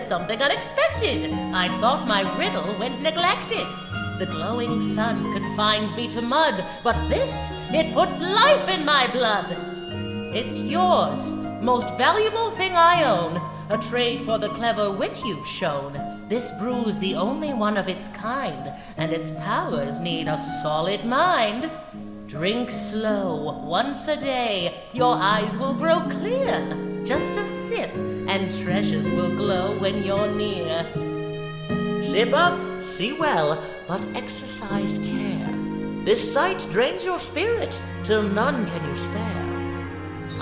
something unexpected. I thought my riddle went neglected. The glowing sun confines me to mud, but this, it puts life in my blood. It's yours, most valuable thing I own, a trade for the clever wit you've shown. This brew's the only one of its kind, and its powers need a solid mind. Drink slow, once a day, your eyes will grow clear. Just a sip, and treasures will glow when you're near. Sip up, see well, but exercise care. This sight drains your spirit, till none can you spare.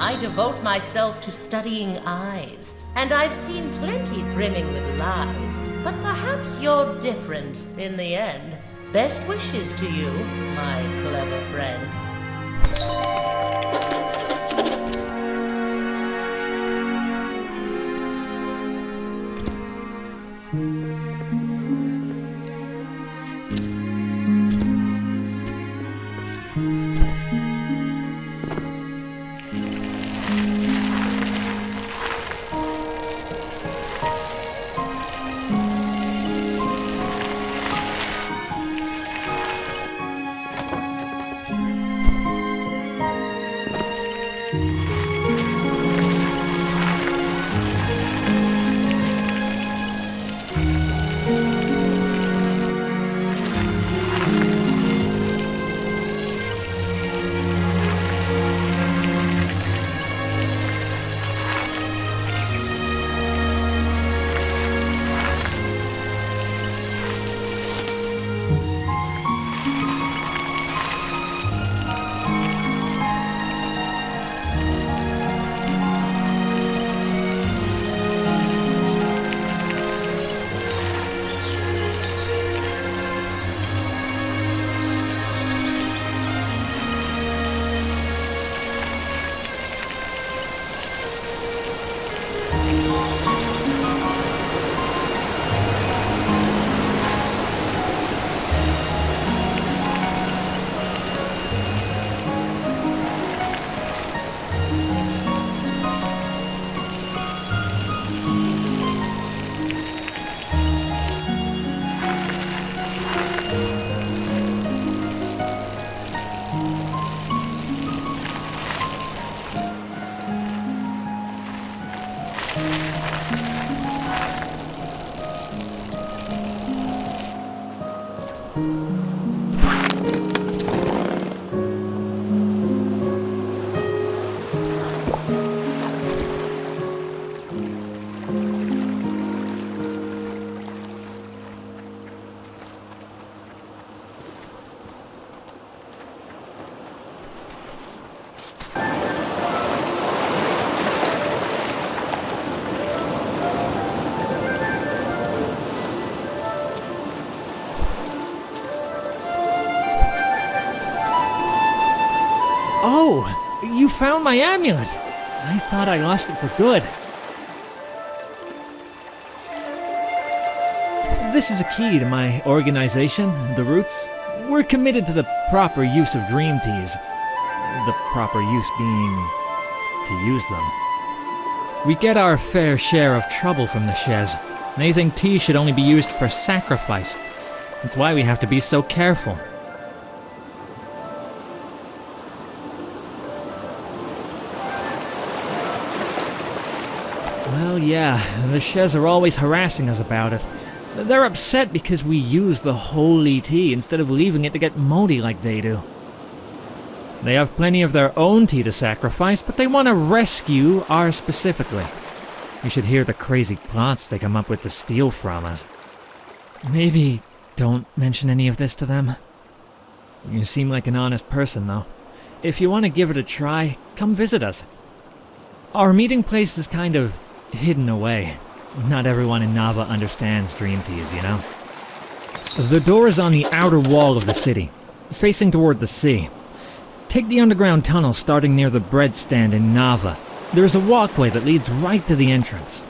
I devote myself to studying eyes, and I've seen plenty brimming with lies. But perhaps you're different in the end. Best wishes to you, my clever friend. Oh, you found my amulet. I thought I lost it for good. This is a key to my organization, the Roots. We're committed to the proper use of dream teas. The proper use being to use them. We get our fair share of trouble from the Shez. They think tea should only be used for sacrifice. That's why we have to be so careful. Well, yeah, the Shez are always harassing us about it. They're upset because we use the holy tea instead of leaving it to get moldy like they do. They have plenty of their own tea to sacrifice, but they want to rescue ours specifically. You should hear the crazy plots they come up with to steal from us. Maybe don't mention any of this to them. You seem like an honest person, though. If you want to give it a try, come visit us. Our meeting place is kind of hidden away. Not everyone in Nava understands dream teas, you know? The door is on the outer wall of the city, facing toward the sea. Take the underground tunnel starting near the bread stand in Nava. There is a walkway that leads right to the entrance.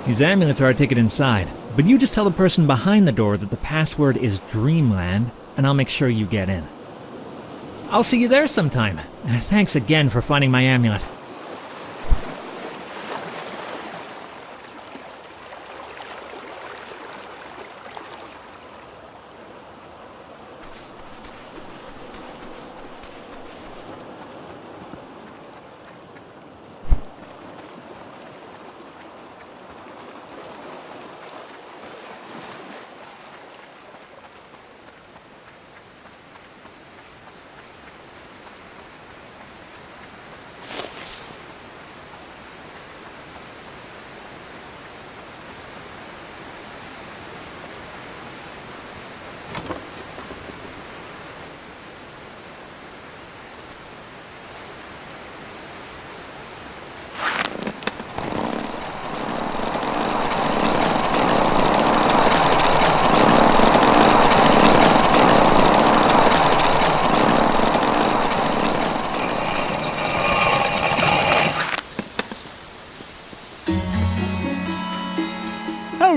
These amulets are a ticket inside, but you just tell the person behind the door that the password is Dreamland, and I'll make sure you get in. I'll see you there sometime. Thanks again for finding my amulet.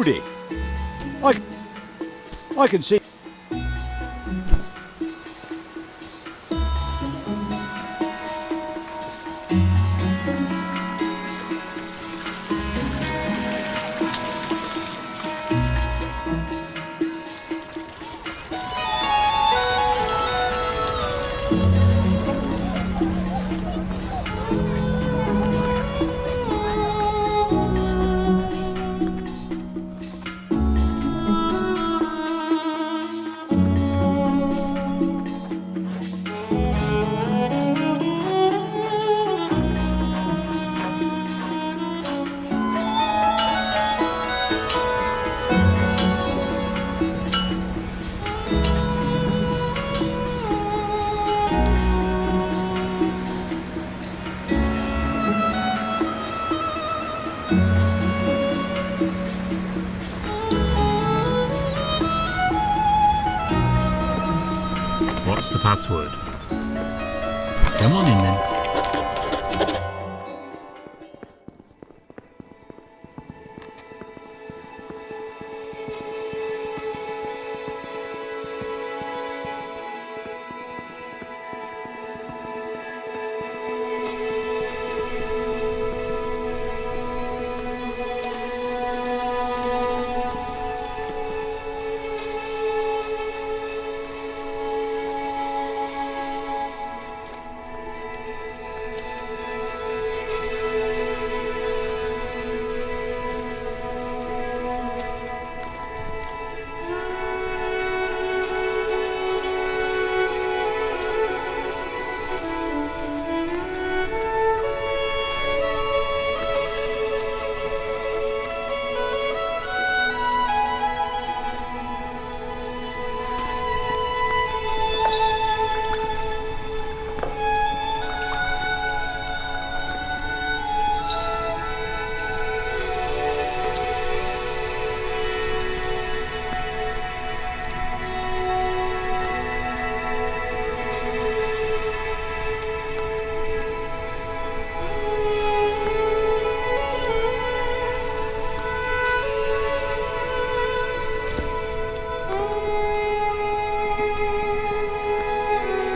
Howdy. I can see. What's the password? Come on in then.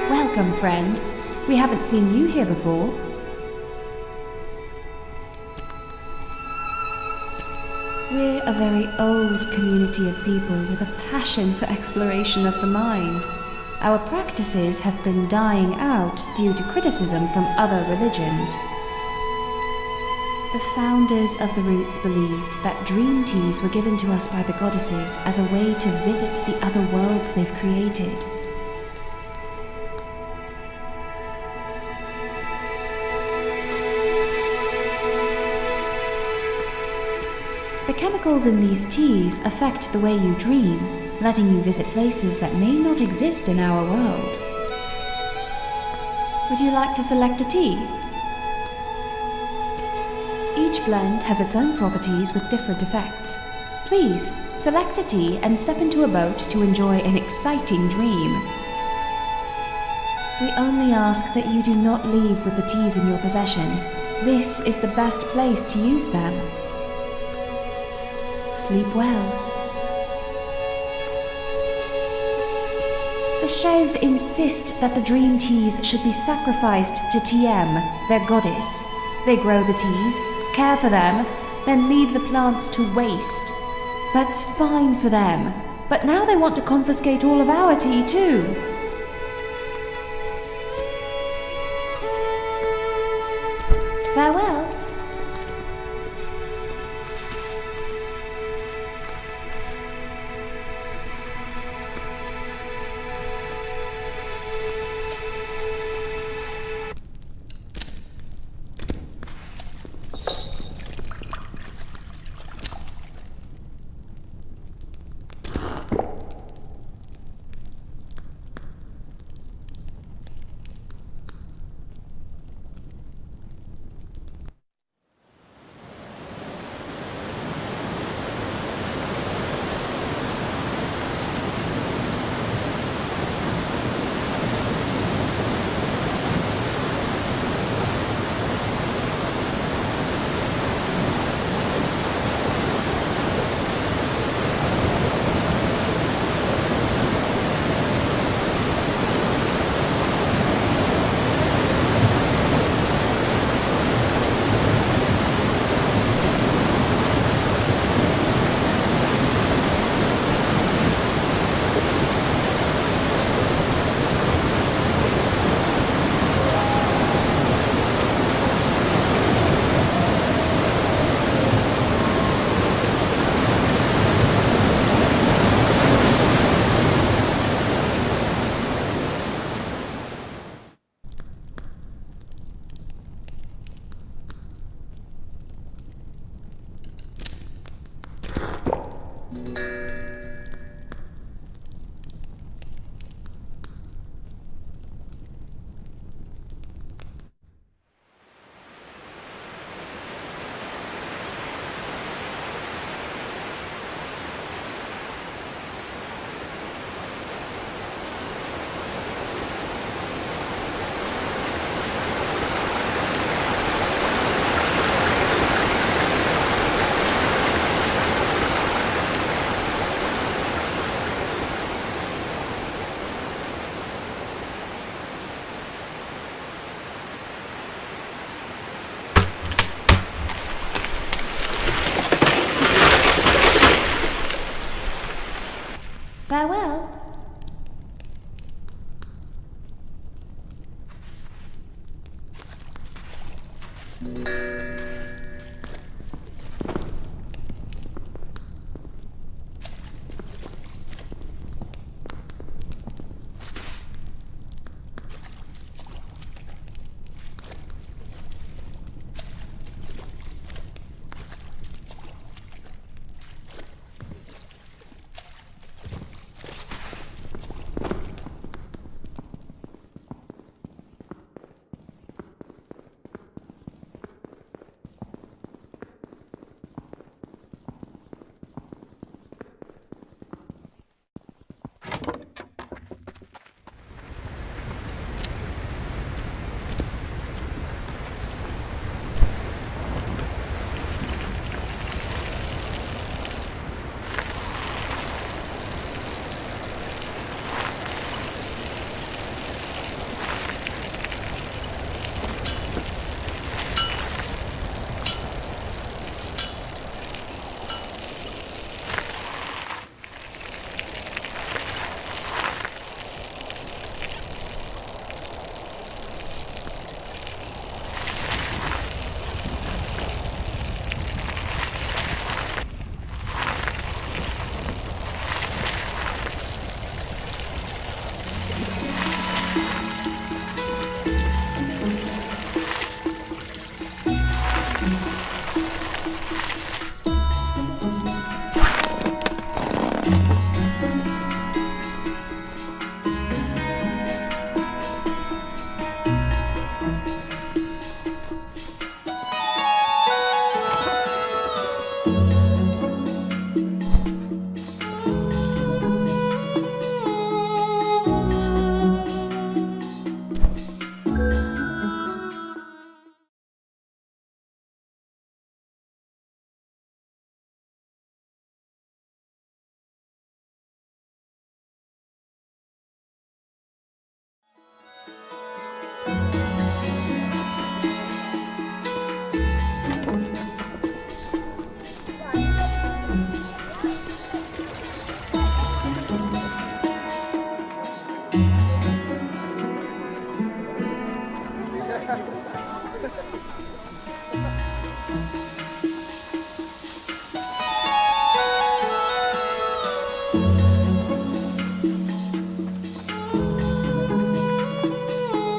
Welcome, friend. We haven't seen you here before. We're a very old community of people with a passion for exploration of the mind. Our practices have been dying out due to criticism from other religions. The founders of the roots believed that dream teas were given to us by the goddesses as a way to visit the other worlds they've created. The chemicals in these teas affect the way you dream, letting you visit places that may not exist in our world. Would you like to select a tea? Each blend has its own properties with different effects. Please, select a tea and step into a boat to enjoy an exciting dream. We only ask that you do not leave with the teas in your possession. This is the best place to use them. Sleep well. The Shez insist that the dream teas should be sacrificed to Tiem, their goddess. They grow the teas, care for them, then leave the plants to waste. That's fine for them, but now they want to confiscate all of our tea too. Farewell.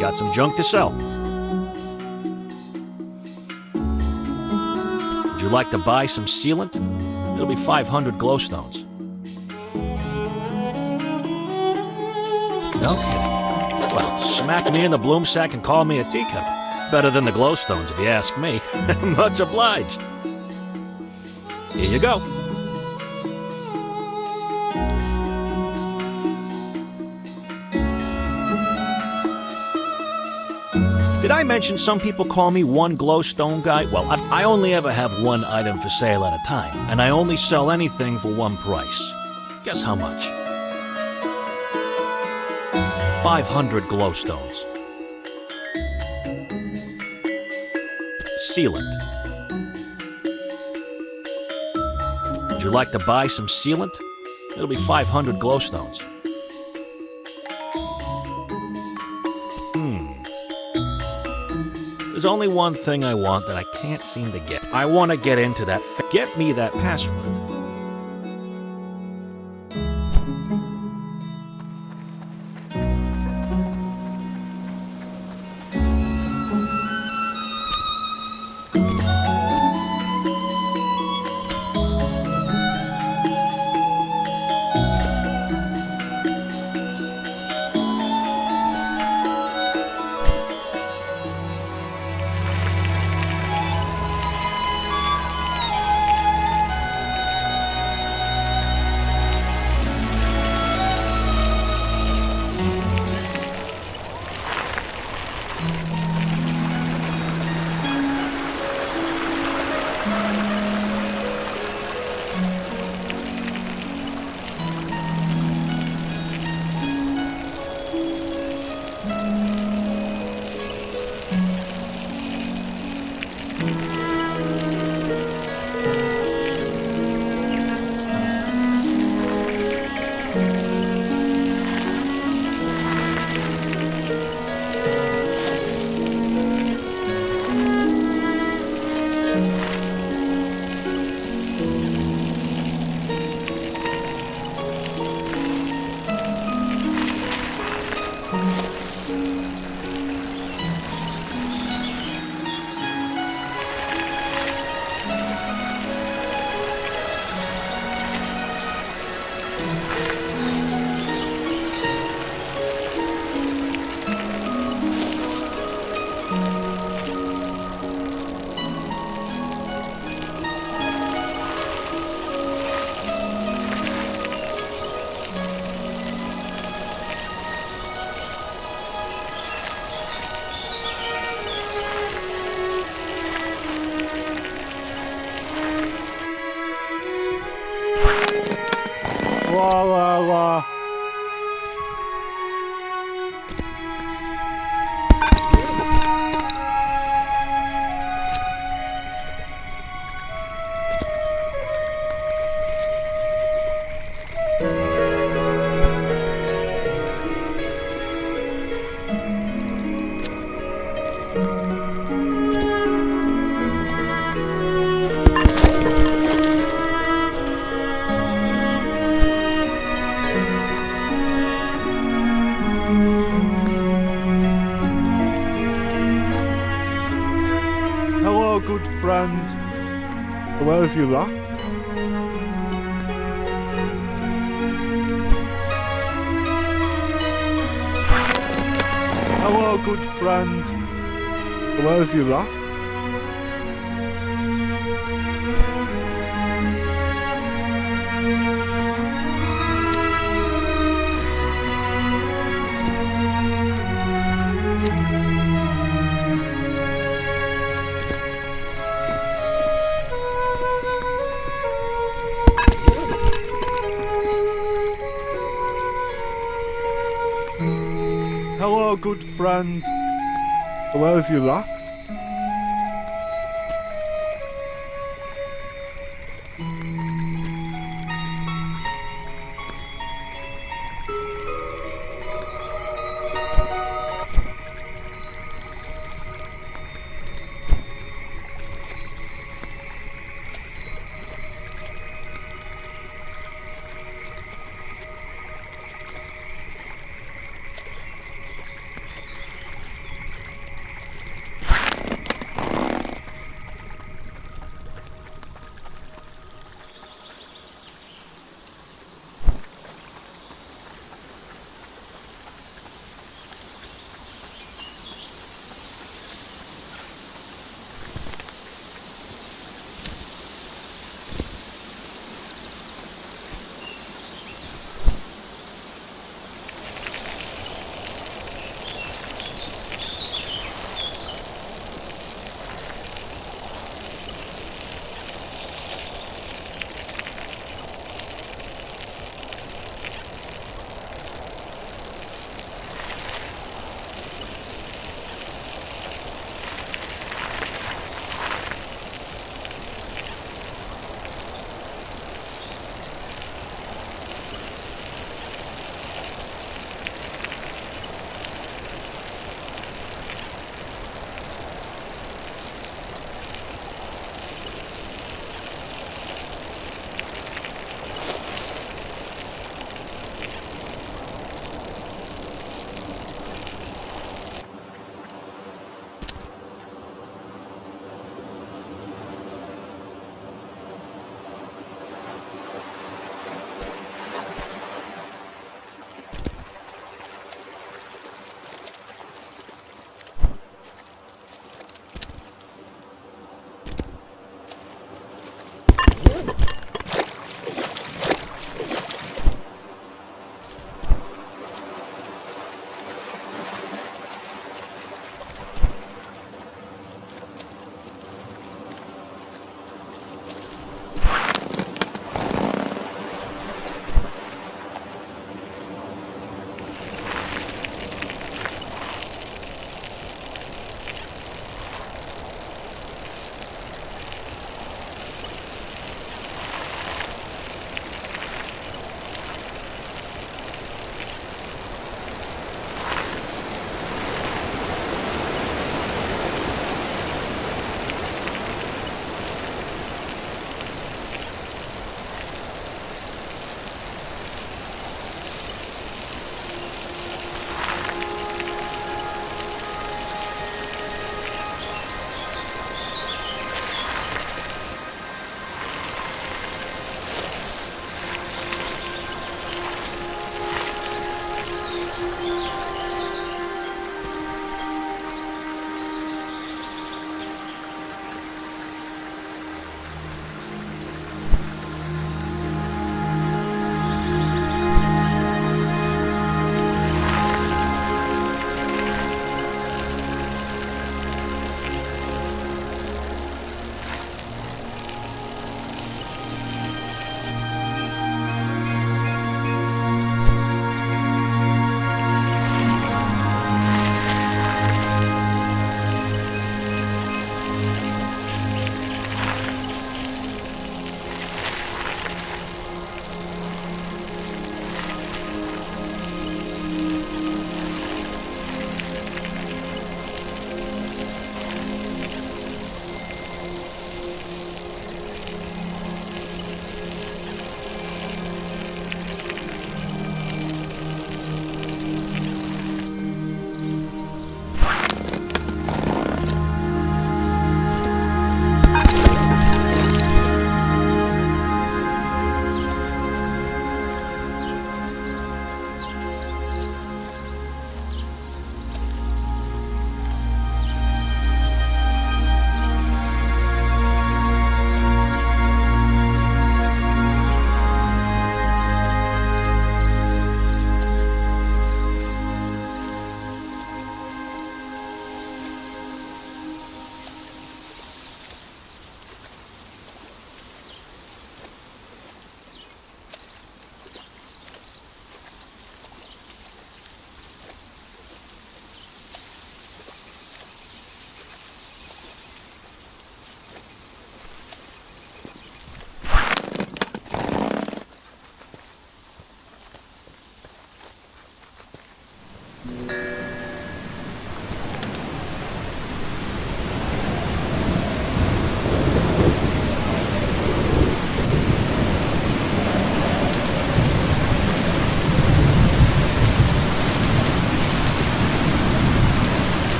Got some junk to sell. Would you like to buy some sealant? It'll be 500 glowstones. No kidding. Well, smack me in the bloom sack and call me a teacup. Better than the glowstones, if you ask me. Much obliged. Here you go. Did I mention some people call me one glowstone guy? Well, I only ever have one item for sale at a time, and I only sell anything for one price. Guess how much? 500 glowstones. Sealant. Would you like to buy some sealant? It'll be 500 glowstones. There's only one thing I want that I can't seem to get. I want to get into that. Get me that password. Hello, good friends. Where's your laugh? Hello, good friends. Where's your laugh? Hello, good friends. Where's your laugh?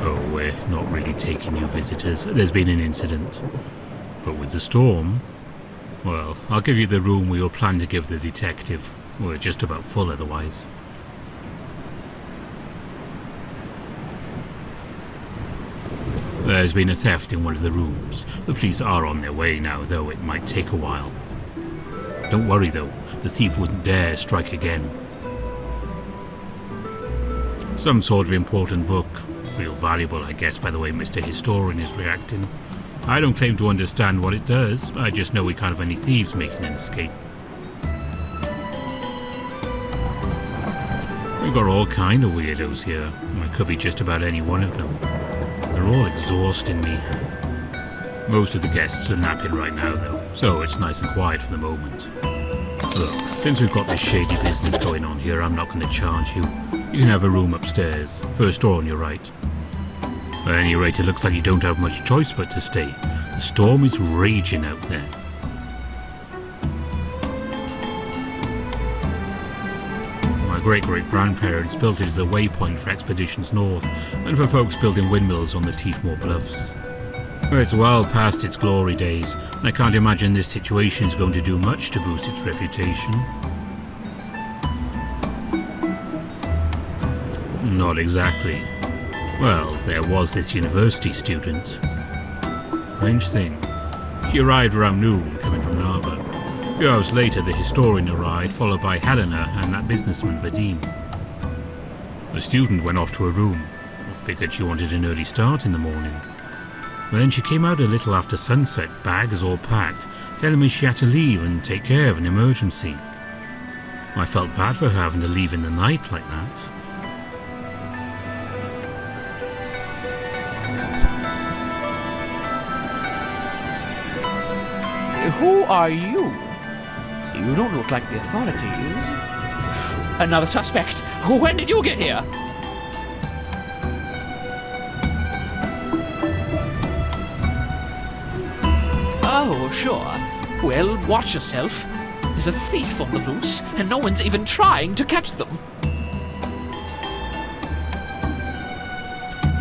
Oh, we're not really taking new visitors. There's been an incident. But with the storm... Well, I'll give you the room we all planned to give the detective. We're just about full otherwise. There's been a theft in one of the rooms. The police are on their way now, though it might take a while. Don't worry, though. The thief wouldn't dare strike again. Some sort of important book. Real valuable, I guess, by the way Mr. Historian is reacting. I don't claim to understand what it does. I just know we can't have any thieves making an escape. We've got all kind of weirdos here. It could be just about any one of them. They're all exhausting me. Most of the guests are napping right now, though, so it's nice and quiet for the moment. Look, since we've got this shady business going on here, I'm not going to charge you. You can have a room upstairs, first door on your right. At any rate, it looks like you don't have much choice but to stay. The storm is raging out there. My great-great-grandparents built it as a waypoint for expeditions north and for folks building windmills on the Tiefmoor Bluffs. It's well past its glory days, and I can't imagine this situation is going to do much to boost its reputation. Not exactly. Well, there was this university student. Strange thing. She arrived around noon, coming from Nava. A few hours later, the historian arrived, followed by Helena and that businessman, Vadim. The student went off to her room. I figured she wanted an early start in the morning. But then she came out a little after sunset, bags all packed, telling me she had to leave and take care of an emergency. I felt bad for her having to leave in the night like that. Who are you? You don't look like the authorities. Another suspect. When did you get here? Oh, sure. Well, watch yourself. There's a thief on the loose, and no one's even trying to catch them.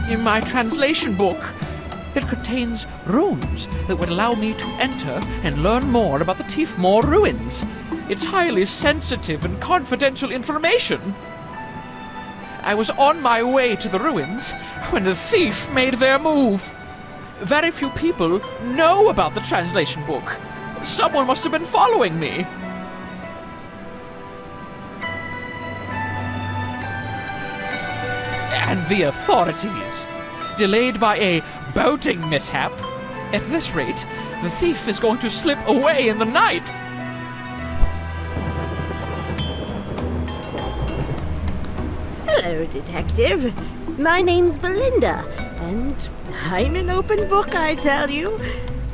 In my translation book, it contains runes that would allow me to enter and learn more about the Tiefmoor ruins. It's highly sensitive and confidential information. I was on my way to the ruins when the thief made their move. Very few people know about the translation book. Someone must have been following me. And the authorities. Delayed by a boating mishap. At this rate, the thief is going to slip away in the night. Hello, Detective. My name's Belinda, and I'm an open book, I tell you.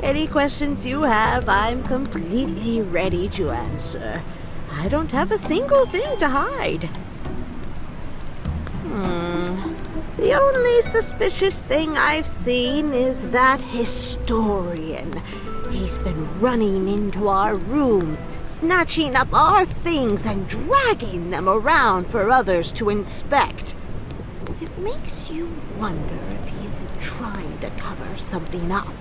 Any questions you have, I'm completely ready to answer. I don't have a single thing to hide. The only suspicious thing I've seen is that historian. He's been running into our rooms, snatching up our things and dragging them around for others to inspect. It makes you wonder if he isn't trying to cover something up.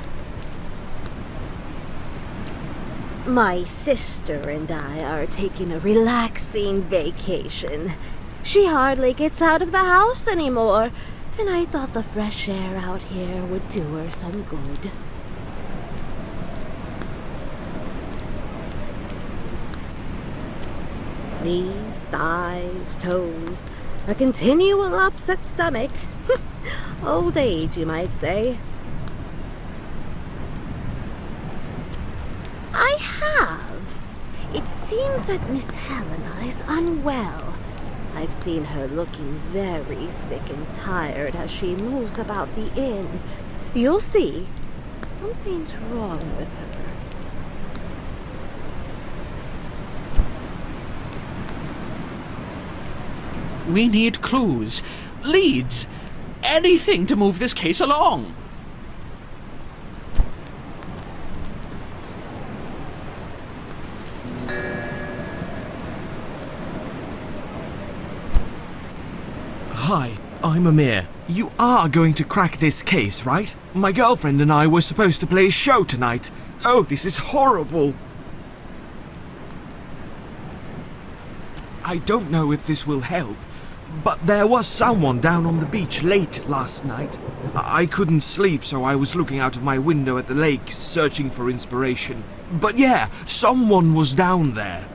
My sister and I are taking a relaxing vacation. She hardly gets out of the house anymore, and I thought the fresh air out here would do her some good. Knees, thighs, toes, a continual upset stomach. Old age, you might say. I have. It seems that Miss Helena is unwell. I've seen her looking very sick and tired as she moves about the inn. You'll see. Something's wrong with her. We need clues, leads, anything to move this case along. Hi, I'm I'm Amir. You are going to crack this case, right? My girlfriend and I were supposed to play a show tonight. Oh, this is horrible. I don't know if this will help, but there was someone down on the beach late last night. I couldn't sleep, so I was looking out of my window at the lake, searching for inspiration. But yeah, someone was down there.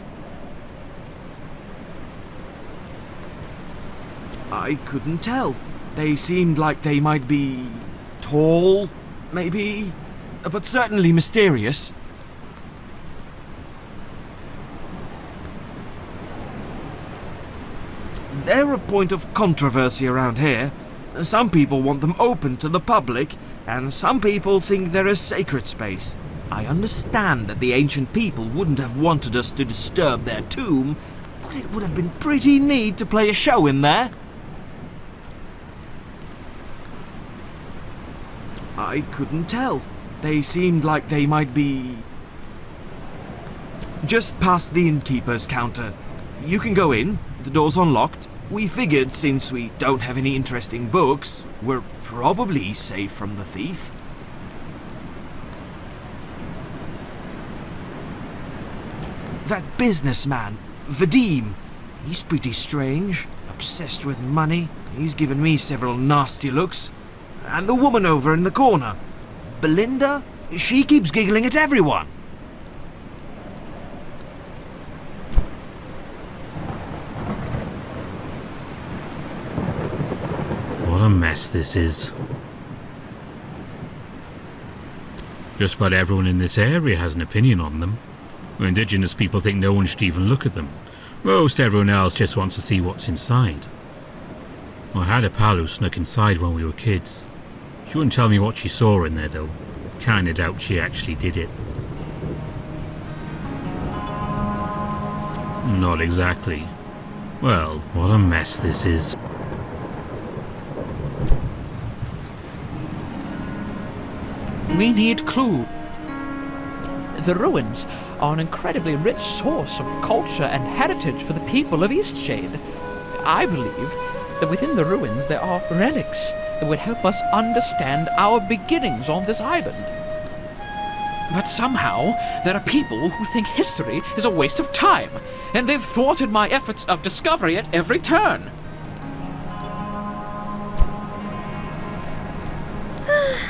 I couldn't tell. They seemed like they might be tall, maybe, but certainly mysterious. They're a point of controversy around here. Some people want them open to the public, and some people think they're a sacred space. I understand that the ancient people wouldn't have wanted us to disturb their tomb, but it would have been pretty neat to play a show in there. I couldn't tell. They seemed like they might be just past the innkeeper's counter. You can go in, the door's unlocked. We figured since we don't have any interesting books, we're probably safe from the thief. That businessman, Vadim, he's pretty strange, obsessed with money. He's given me several nasty looks. And the woman over in the corner, Belinda, she keeps giggling at everyone. What a mess this is. Just about everyone in this area has an opinion on them. Indigenous people think no one should even look at them. Most everyone else just wants to see what's inside. I had a pal who snuck inside when we were kids. She wouldn't tell me what she saw in there though. Kinda doubt she actually did it. Not exactly. Well, what a mess this is. We need clue. The ruins are an incredibly rich source of culture and heritage for the people of Eastshade. I believe that within the ruins there are relics that would help us understand our beginnings on this island. But somehow, there are people who think history is a waste of time, and they've thwarted my efforts of discovery at every turn.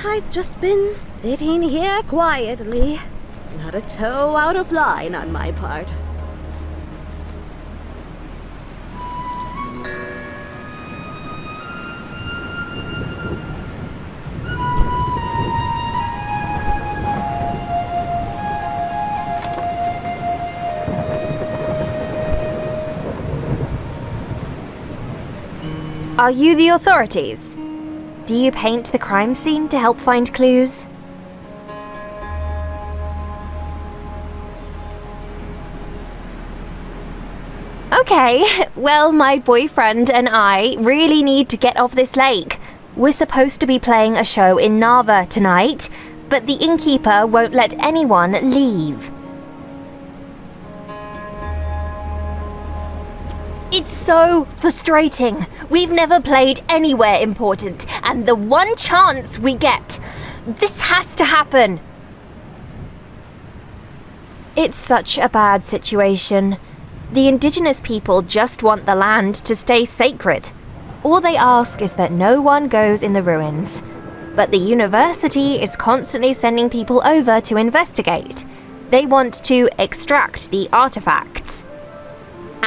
I've just been sitting here quietly. Not a toe out of line on my part. Are you the authorities? Do you paint the crime scene to help find clues? Okay, well, my boyfriend and I really need to get off this lake. We're supposed to be playing a show in Nava tonight, but the innkeeper won't let anyone leave. It's so frustrating. We've never played anywhere important, and the one chance we get, this has to happen. It's such a bad situation. The indigenous people just want the land to stay sacred. All they ask is that no one goes in the ruins. But the university is constantly sending people over to investigate. They want to extract the artifacts.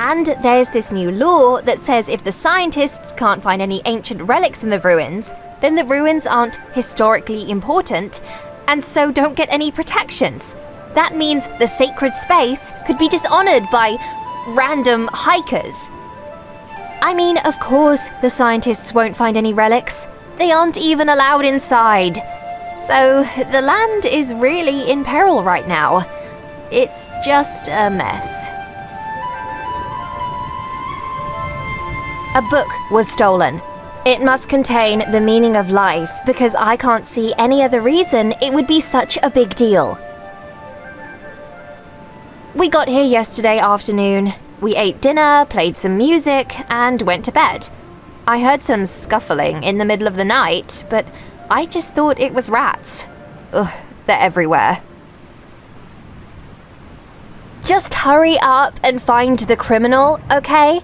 And there's this new law that says if the scientists can't find any ancient relics in the ruins, then the ruins aren't historically important, and so don't get any protections. That means the sacred space could be dishonored by random hikers. I mean, of course, the scientists won't find any relics. They aren't even allowed inside. So the land is really in peril right now. It's just a mess. A book was stolen. It must contain the meaning of life because I can't see any other reason it would be such a big deal. We got here yesterday afternoon. We ate dinner, played some music, and went to bed. I heard some scuffling in the middle of the night, but I just thought it was rats. Ugh, they're everywhere. Just hurry up and find the criminal, okay?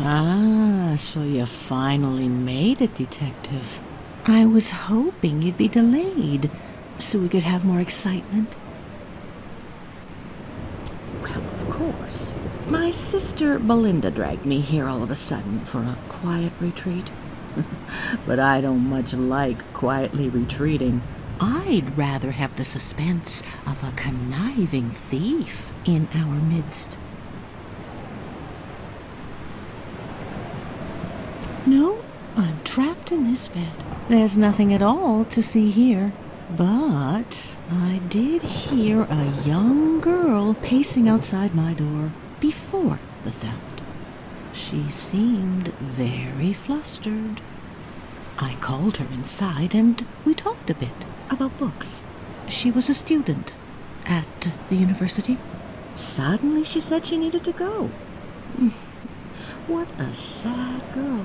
Ah, so you finally made it, Detective. I was hoping you'd be delayed, so we could have more excitement. Well, of course. My sister Belinda dragged me here all of a sudden for a quiet retreat. But I don't much like quietly retreating. I'd rather have the suspense of a conniving thief in our midst. No, I'm trapped in this bed. There's nothing at all to see here. But I did hear a young girl pacing outside my door before the theft. She seemed very flustered. I called her inside and we talked a bit about books. She was a student at the university. Suddenly she said she needed to go. What a sad girl.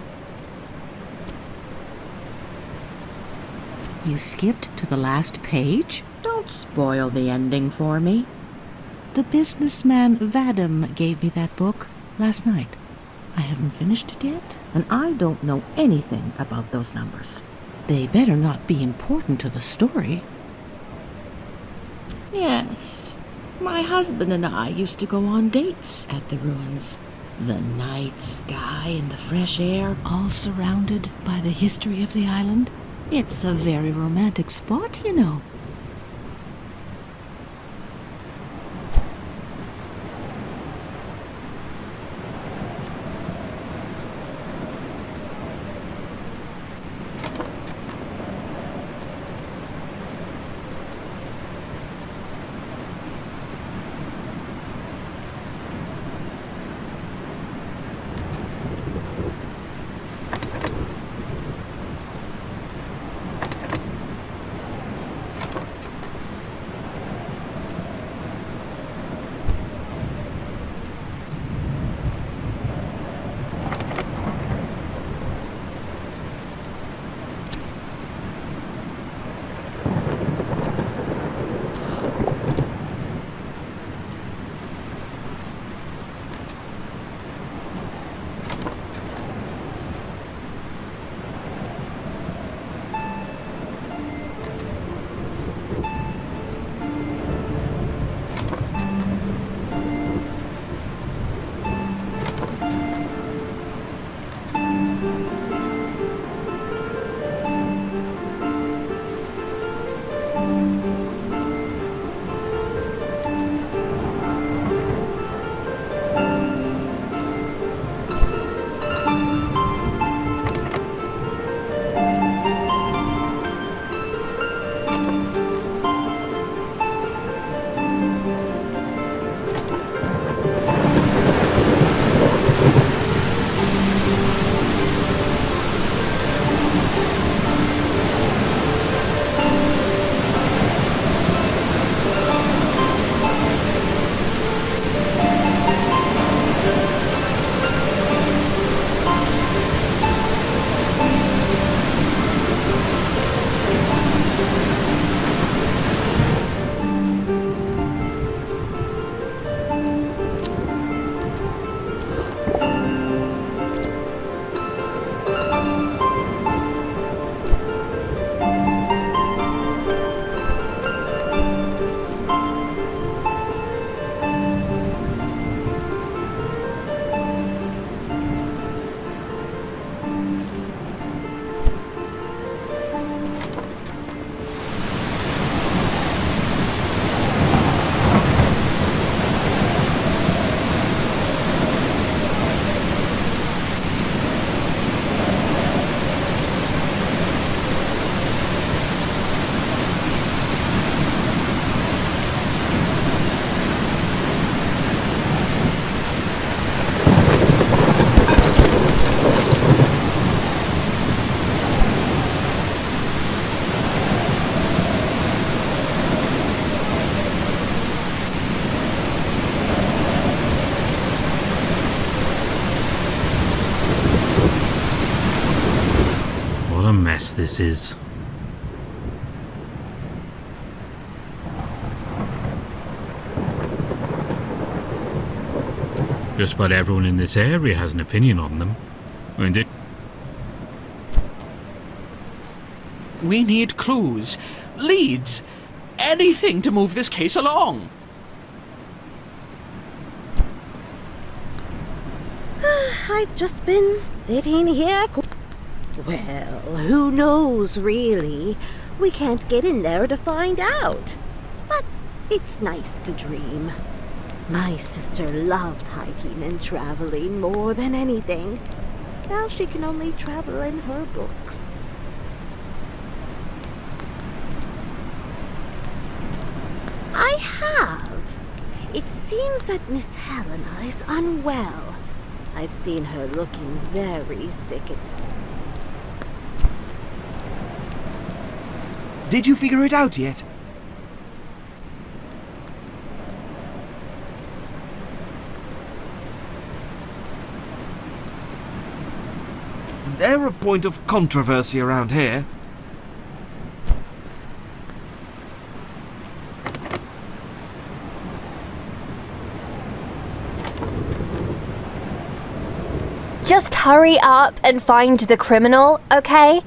You skipped to the last page? Don't spoil the ending for me. The businessman Vadim gave me that book last night. I haven't finished it yet, and I don't know anything about those numbers. They better not be important to the story. Yes, my husband and I used to go on dates at the ruins. The night sky and the fresh air, all surrounded by the history of the island. It's a very romantic spot, you know. mess this is. Just about everyone in this area has an opinion on them. And it... We need clues, leads, anything to move this case along. I've just been sitting here. Well, who knows, really? We can't get in there to find out. But it's nice to dream. My sister loved hiking and traveling more than anything. Now she can only travel in her books. I have. It seems that Miss Helena is unwell. I've seen her looking very sick. Did you figure it out yet? They're a point of controversy around here. Just hurry up and find the criminal, okay?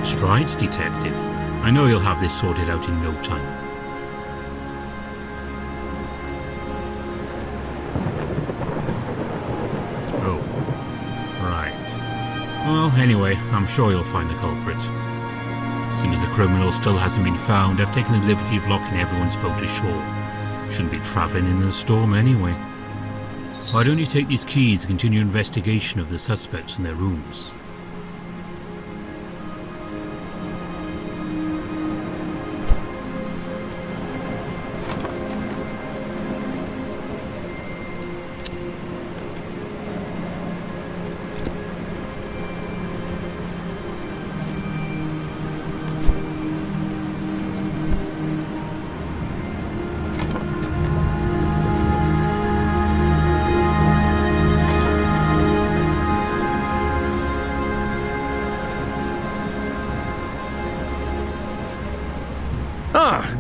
Strides, Detective. I know you'll have this sorted out in no time. Oh, right. Well, anyway, I'm sure you'll find the culprit. Seeing as the criminal still hasn't been found, I've taken the liberty of locking everyone's boat ashore. Shouldn't be travelling in the storm anyway. Why don't you take these keys and continue investigation of the suspects in their rooms?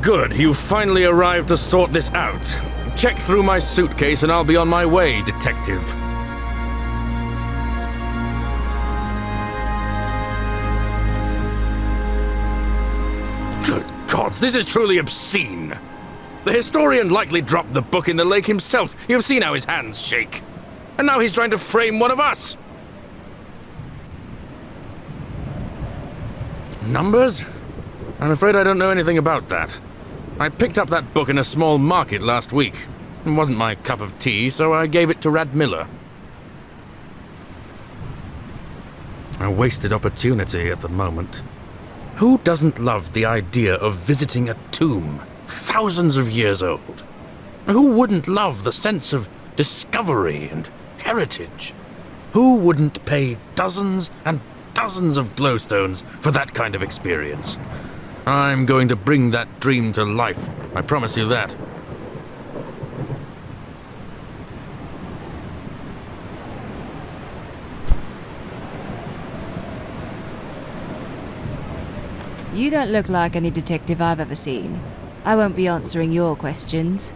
Good, you've finally arrived to sort this out. Check through my suitcase and I'll be on my way, Detective. Good gods, this is truly obscene. The historian likely dropped the book in the lake himself. You've seen how his hands shake. And now he's trying to frame one of us. Numbers? I'm afraid I don't know anything about that. I picked up that book in a small market last week. It wasn't my cup of tea, so I gave it to Rad Miller. A wasted opportunity at the moment. Who doesn't love the idea of visiting a tomb thousands of years old? Who wouldn't love the sense of discovery and heritage? Who wouldn't pay dozens and dozens of glowstones for that kind of experience? I'm going to bring that dream to life, I promise you that. You don't look like any detective I've ever seen. I won't be answering your questions.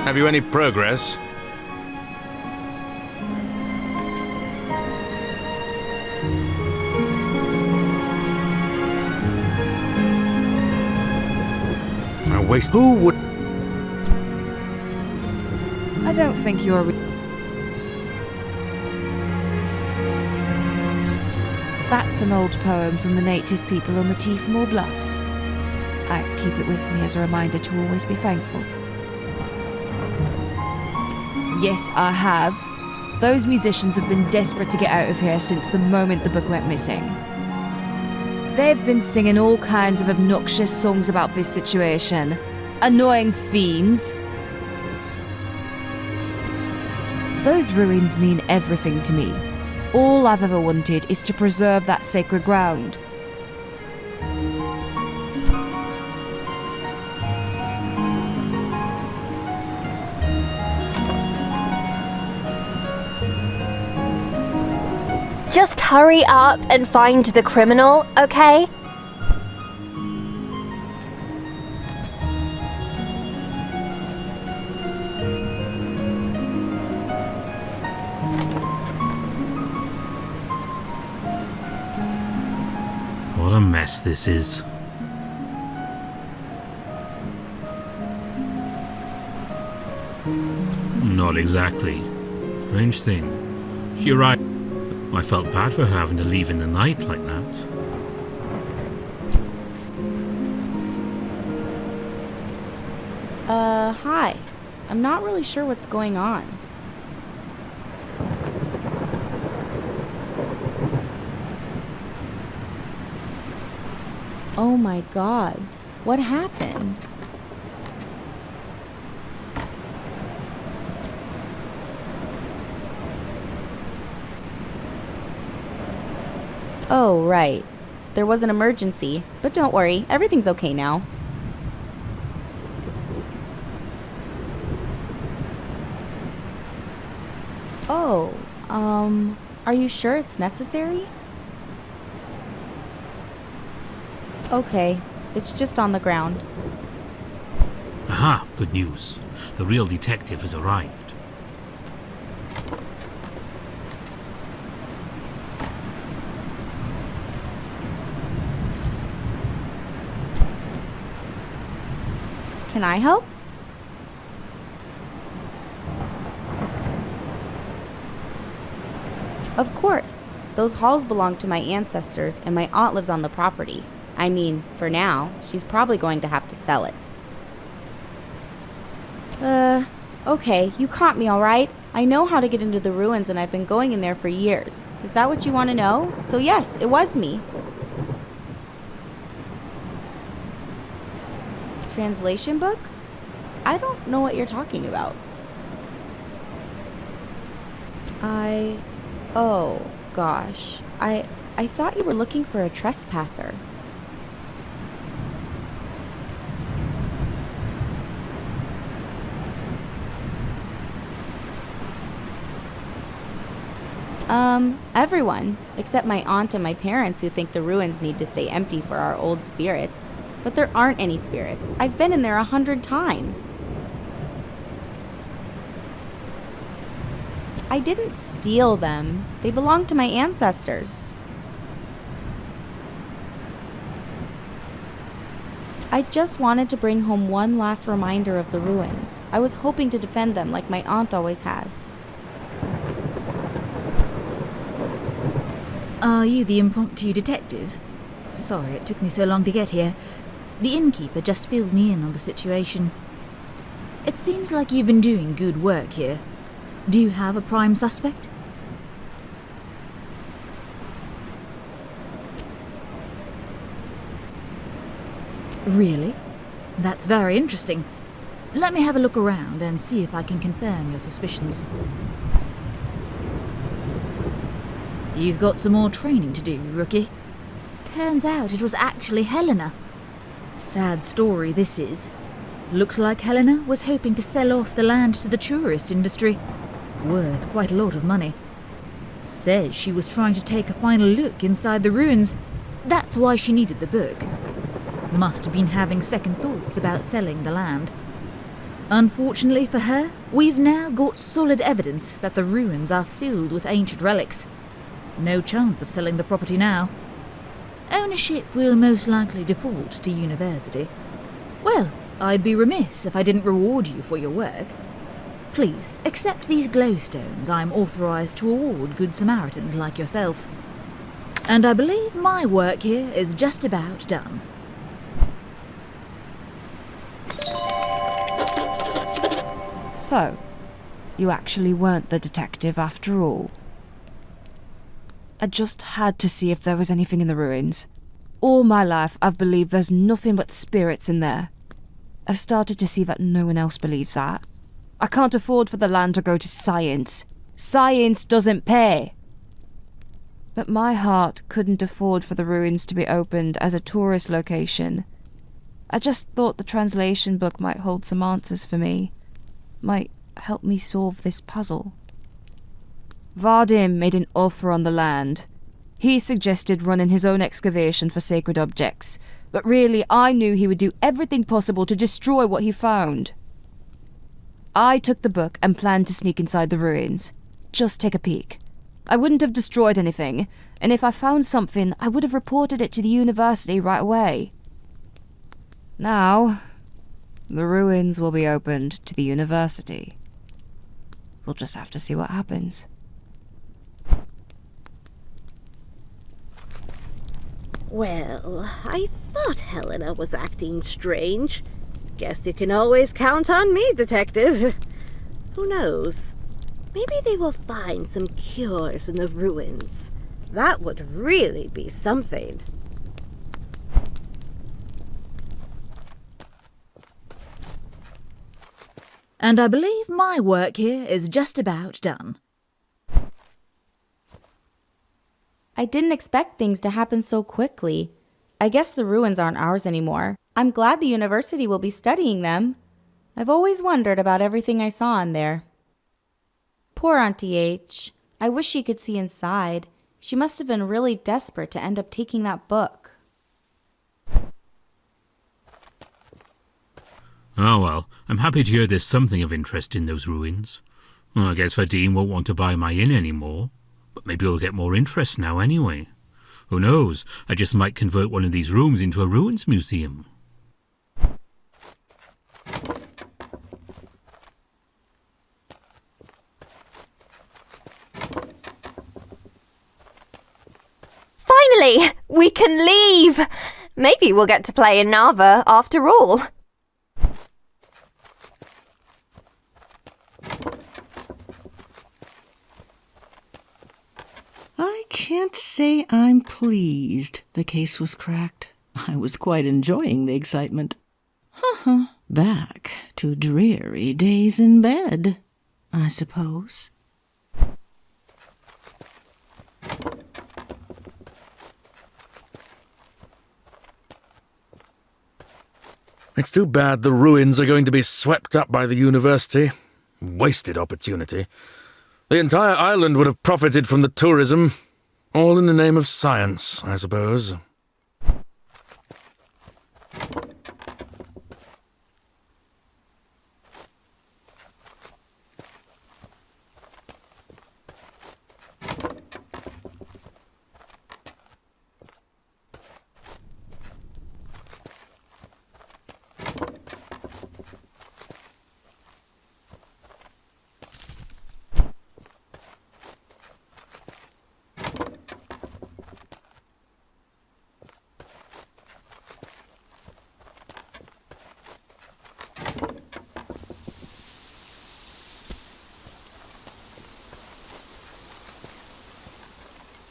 Have you any progress? A waste. Who would? I don't think you're... That's an old poem from the native people on the Tiem Bluffs. I keep it with me as a reminder to always be thankful. Yes, I have. Those musicians have been desperate to get out of here since the moment the book went missing. They've been singing all kinds of obnoxious songs about this situation. Annoying fiends. Those ruins mean everything to me. All I've ever wanted is to preserve that sacred ground. Just hurry up and find the criminal, okay? What a mess this is. Not exactly. Strange thing. She arrived. I felt bad for her having to leave in the night like that. Hi. I'm not really sure what's going on. Oh my gods, what happened? Oh, right. There was an emergency, but don't worry, everything's okay now. Oh, are you sure it's necessary? Okay, it's just on the ground. Aha, good news. The real detective has arrived. Can I help? Of course. Those halls belong to my ancestors, and my aunt lives on the property. I mean, for now, she's probably going to have to sell it. Okay, you caught me, all right? I know how to get into the ruins, and I've been going in there for years. Is that what you want to know? So yes, it was me. Translation book? I don't know what you're talking about. Oh, gosh. I thought you were looking for a trespasser. Everyone, except my aunt and my parents who think the ruins need to stay empty for our old spirits. But there aren't any spirits. I've been in there 100 times. I didn't steal them. They belong to my ancestors. I just wanted to bring home one last reminder of the ruins. I was hoping to defend them like my aunt always has. Are you the impromptu detective? Sorry it took me so long to get here. The innkeeper just filled me in on the situation. It seems like you've been doing good work here. Do you have a prime suspect? Really? That's very interesting. Let me have a look around and see if I can confirm your suspicions. You've got some more training to do, rookie. Turns out it was actually Helena. Sad story this is. Looks like Helena was hoping to sell off the land to the tourist industry. Worth quite a lot of money. Says she was trying to take a final look inside the ruins. That's why she needed the book. Must have been having second thoughts about selling the land. Unfortunately for her, we've now got solid evidence that the ruins are filled with ancient relics. No chance of selling the property now. Ownership will most likely default to university. Well, I'd be remiss if I didn't reward you for your work. Please, accept these glowstones I'm authorized to award good Samaritans like yourself. And I believe my work here is just about done. So, you actually weren't the detective after all. I just had to see if there was anything in the ruins. All my life I've believed there's nothing but spirits in there. I've started to see that no one else believes that. I can't afford for the land to go to science. Science doesn't pay. But my heart couldn't afford for the ruins to be opened as a tourist location. I just thought the translation book might hold some answers for me. Might help me solve this puzzle. Vadim made an offer on the land. He suggested running his own excavation for sacred objects, but really I knew he would do everything possible to destroy what he found. I took the book and planned to sneak inside the ruins. Just take a peek. I wouldn't have destroyed anything, and if I found something, I would have reported it to the university right away. Now, the ruins will be opened to the university. We'll just have to see what happens. Well, I thought Helena was acting strange. Guess you can always count on me, Detective. Who knows? Maybe they will find some cures in the ruins. That would really be something. And I believe my work here is just about done. I didn't expect things to happen so quickly. I guess the ruins aren't ours anymore. I'm glad the university will be studying them. I've always wondered about everything I saw in there. Poor Auntie H. I wish she could see inside. She must have been really desperate to end up taking that book. Oh well, I'm happy to hear there's something of interest in those ruins. Well, I guess Vadim won't want to buy my inn anymore, but maybe he'll get more interest now anyway. Who knows, I just might convert one of these rooms into a ruins museum. Finally, we can leave! Maybe we'll get to play in Nava after all. I can't say I'm pleased the case was cracked. I was quite enjoying the excitement. Back to dreary days in bed, I suppose. It's too bad the ruins are going to be swept up by the university. Wasted opportunity. The entire island would have profited from the tourism. All in the name of science, I suppose.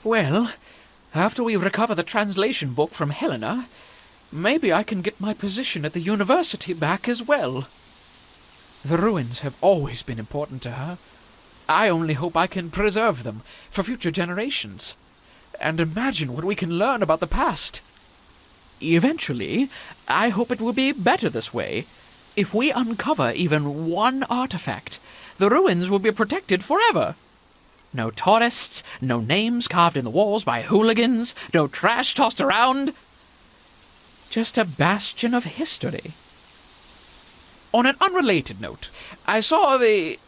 Well, after we recover the translation book from Helena, maybe I can get my position at the university back as well. The ruins have always been important to her. I only hope I can preserve them for future generations. And imagine what we can learn about the past. Eventually, I hope it will be better this way. If we uncover even one artifact, the ruins will be protected forever. No tourists, no names carved in the walls by hooligans, no trash tossed around. Just a bastion of history. On an unrelated note, I saw the,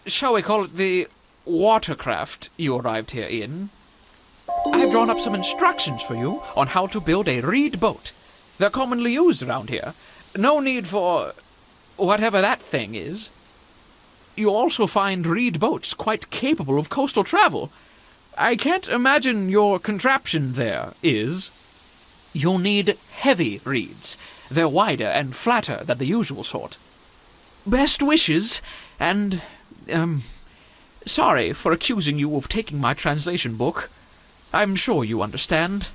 shall we call it the watercraft you arrived here in. I've drawn up some instructions for you on how to build a reed boat. They're commonly used around here. No need for whatever that thing is. You also find reed boats quite capable of coastal travel. I can't imagine your contraption there is. You'll need heavy reeds. They're wider and flatter than the usual sort. Best wishes, and, sorry for accusing you of taking my translation book. I'm sure you understand.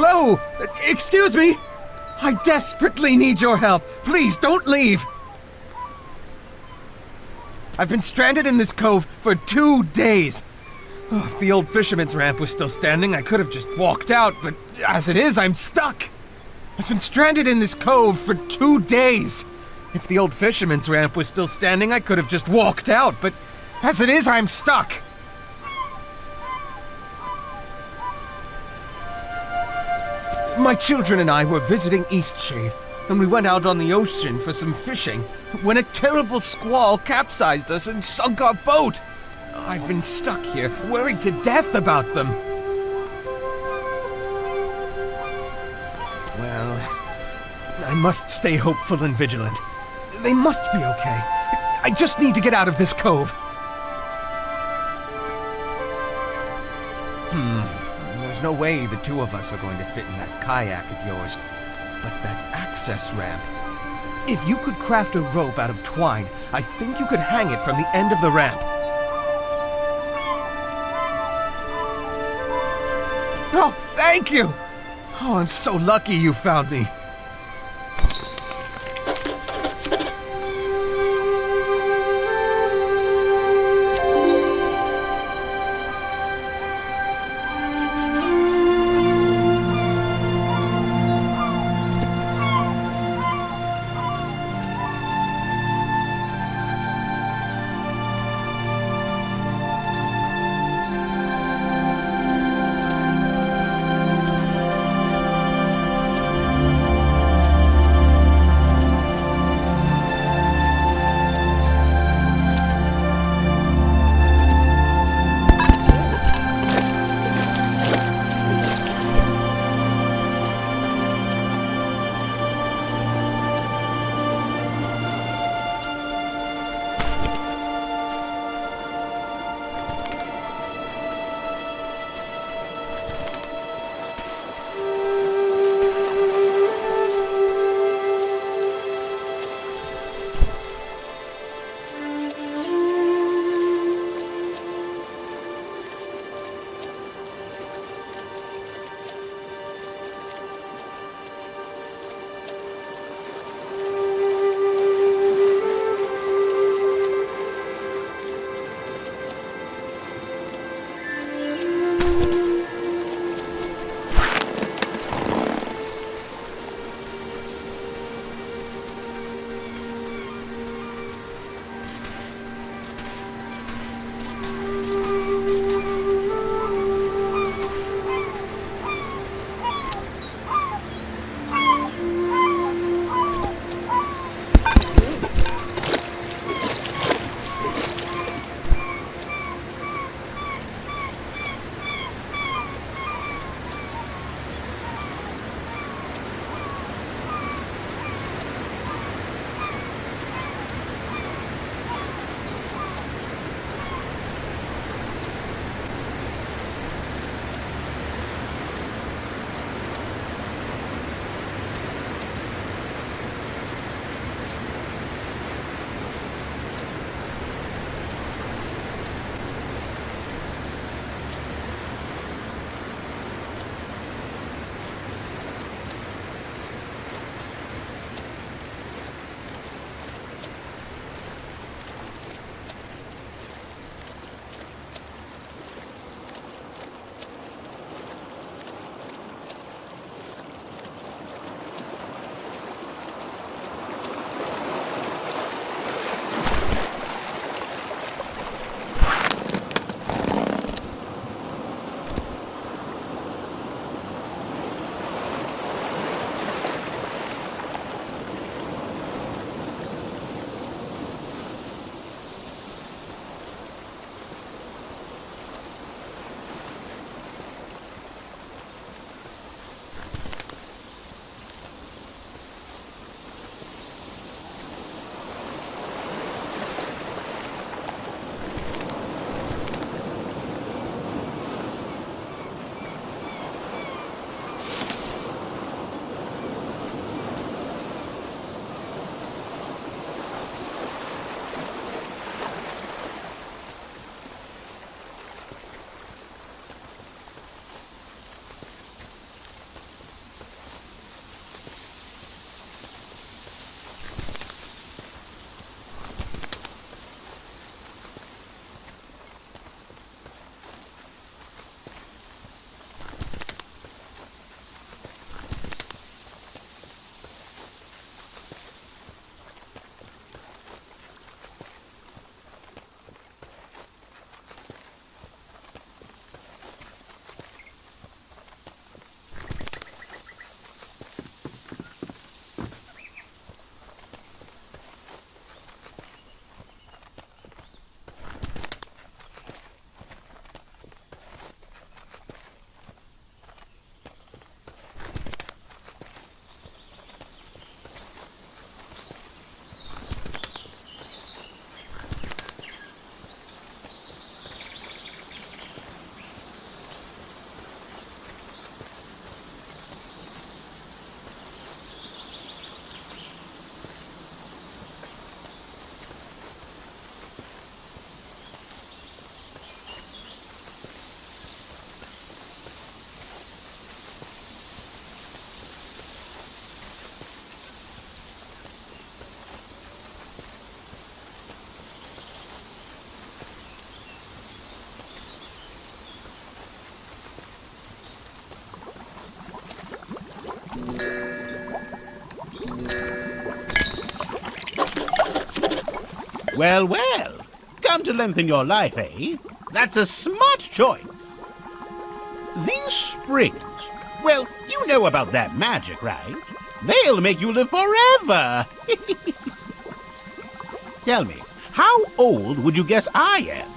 Hello? Excuse me? I desperately need your help. Please, don't leave. I've been stranded in this cove for 2 days. Oh, if the old fisherman's ramp was still standing, I could have just walked out, but as it is, I'm stuck. I've been stranded in this cove for 2 days. If the old fisherman's ramp was still standing, I could have just walked out, but as it is, I'm stuck. My children and I were visiting Eastshade, and we went out on the ocean for some fishing when a terrible squall capsized us and sunk our boat. I've been stuck here, worried to death about them. Well, I must stay hopeful and vigilant. They must be okay. I just need to get out of this cove. There's no way the two of us are going to fit in that kayak of yours. But that access ramp. If you could craft a rope out of twine, I think you could hang it from the end of the ramp. Oh, thank you! Oh, I'm so lucky you found me. Well, well. Come to lengthen your life, eh? That's a smart choice. These springs, well, you know about that magic, right? They'll make you live forever. Tell me, how old would you guess I am?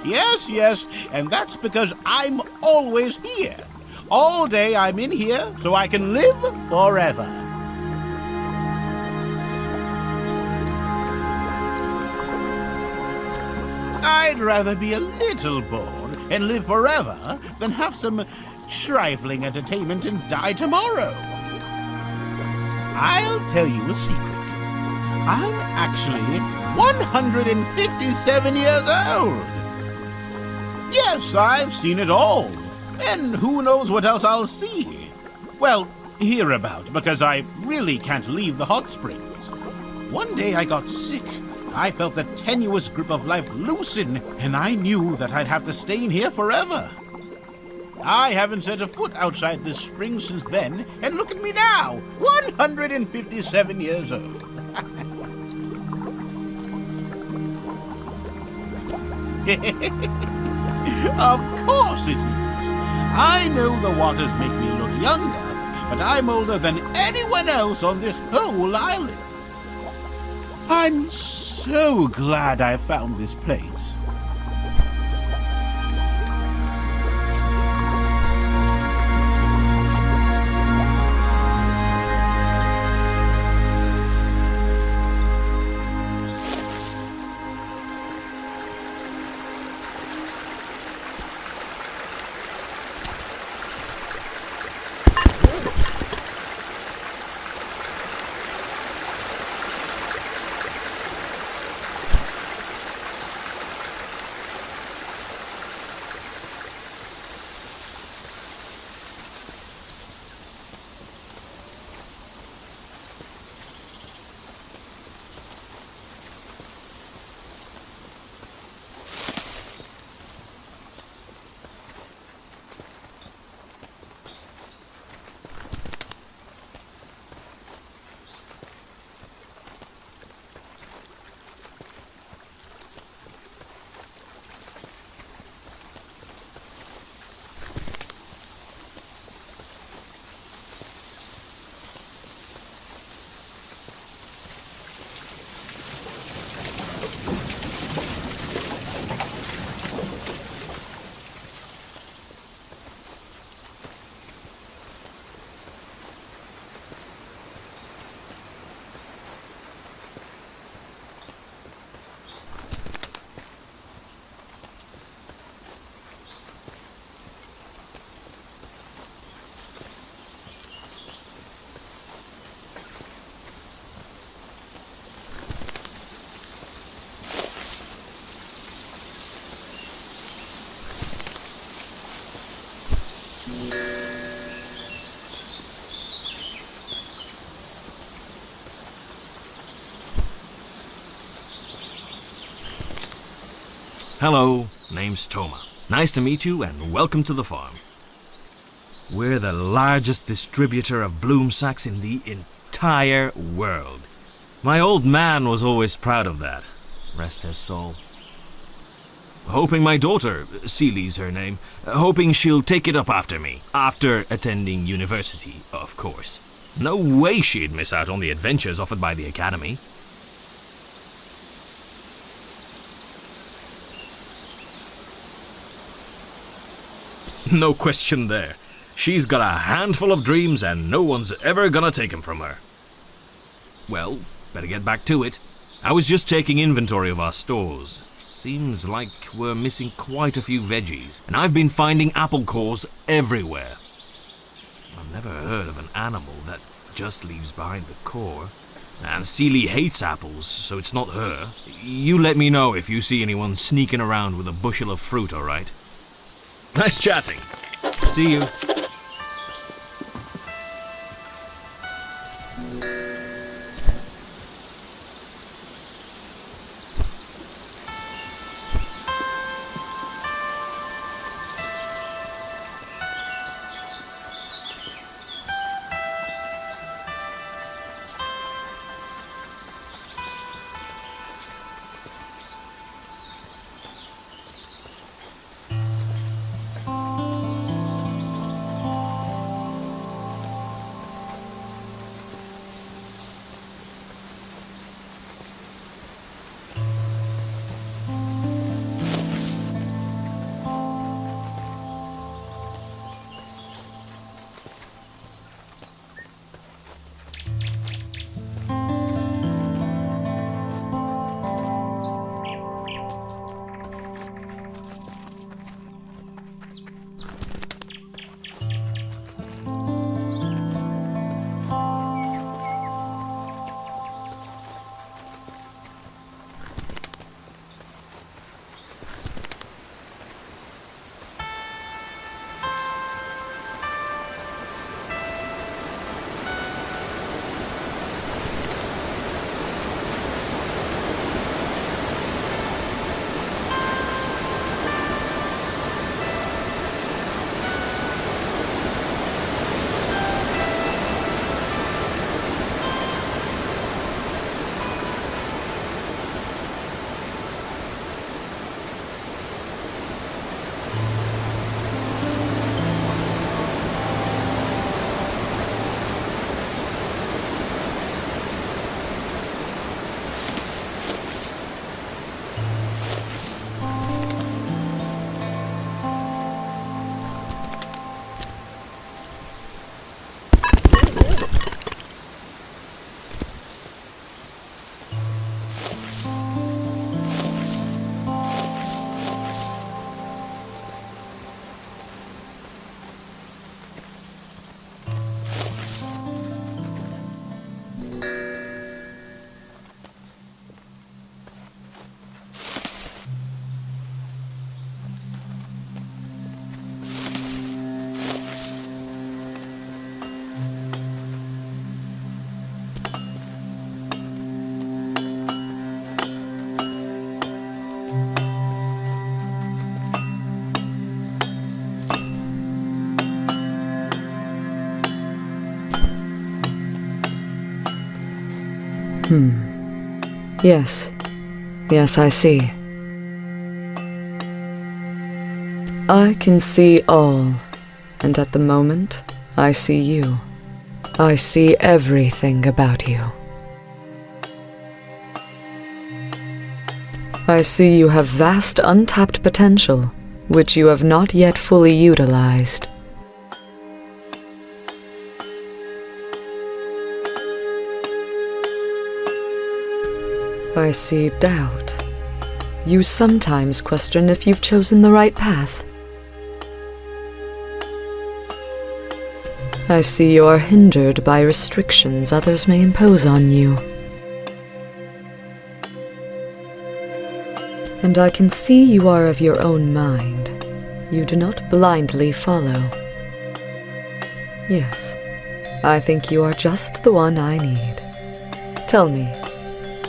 Yes, and that's because I'm always here. All day I'm in here so I can live forever. I'd rather be a little bored and live forever than have some trifling entertainment and die tomorrow. I'll tell you a secret. I'm actually 157 years old. Yes, I've seen it all. And who knows what else I'll see? Well, hear about, because I really can't leave the hot springs. One day I got sick. I felt the tenuous grip of life loosen, and I knew that I'd have to stay in here forever. I haven't set a foot outside this spring since then, and look at me now, 157 years old. Of course it is. I know the waters make me look younger, but I'm older than anyone else on this whole island. I'm so glad I found this place. Hello, name's Toma. Nice to meet you and welcome to the farm. We're the largest distributor of bloom sacks in the entire world. My old man was always proud of that. Rest his soul. Hoping my daughter, Seely's her name, hoping she'll take it up after me. After attending university, of course. No way she'd miss out on the adventures offered by the academy. No question there. She's got a handful of dreams and no one's ever gonna take them from her. Well, better get back to it. I was just taking inventory of our stores. Seems like we're missing quite a few veggies, and I've been finding apple cores everywhere. I've never heard of an animal that just leaves behind the core. And Seely hates apples, so it's not her. You let me know if you see anyone sneaking around with a bushel of fruit, alright? Nice chatting. See you. Yes. Yes, I see. I can see all, and at the moment, I see you. I see everything about you. I see you have vast untapped potential, which you have not yet fully utilized. I see doubt. You sometimes question if you've chosen the right path. I see you are hindered by restrictions others may impose on you. And I can see you are of your own mind. You do not blindly follow. Yes, I think you are just the one I need. Tell me,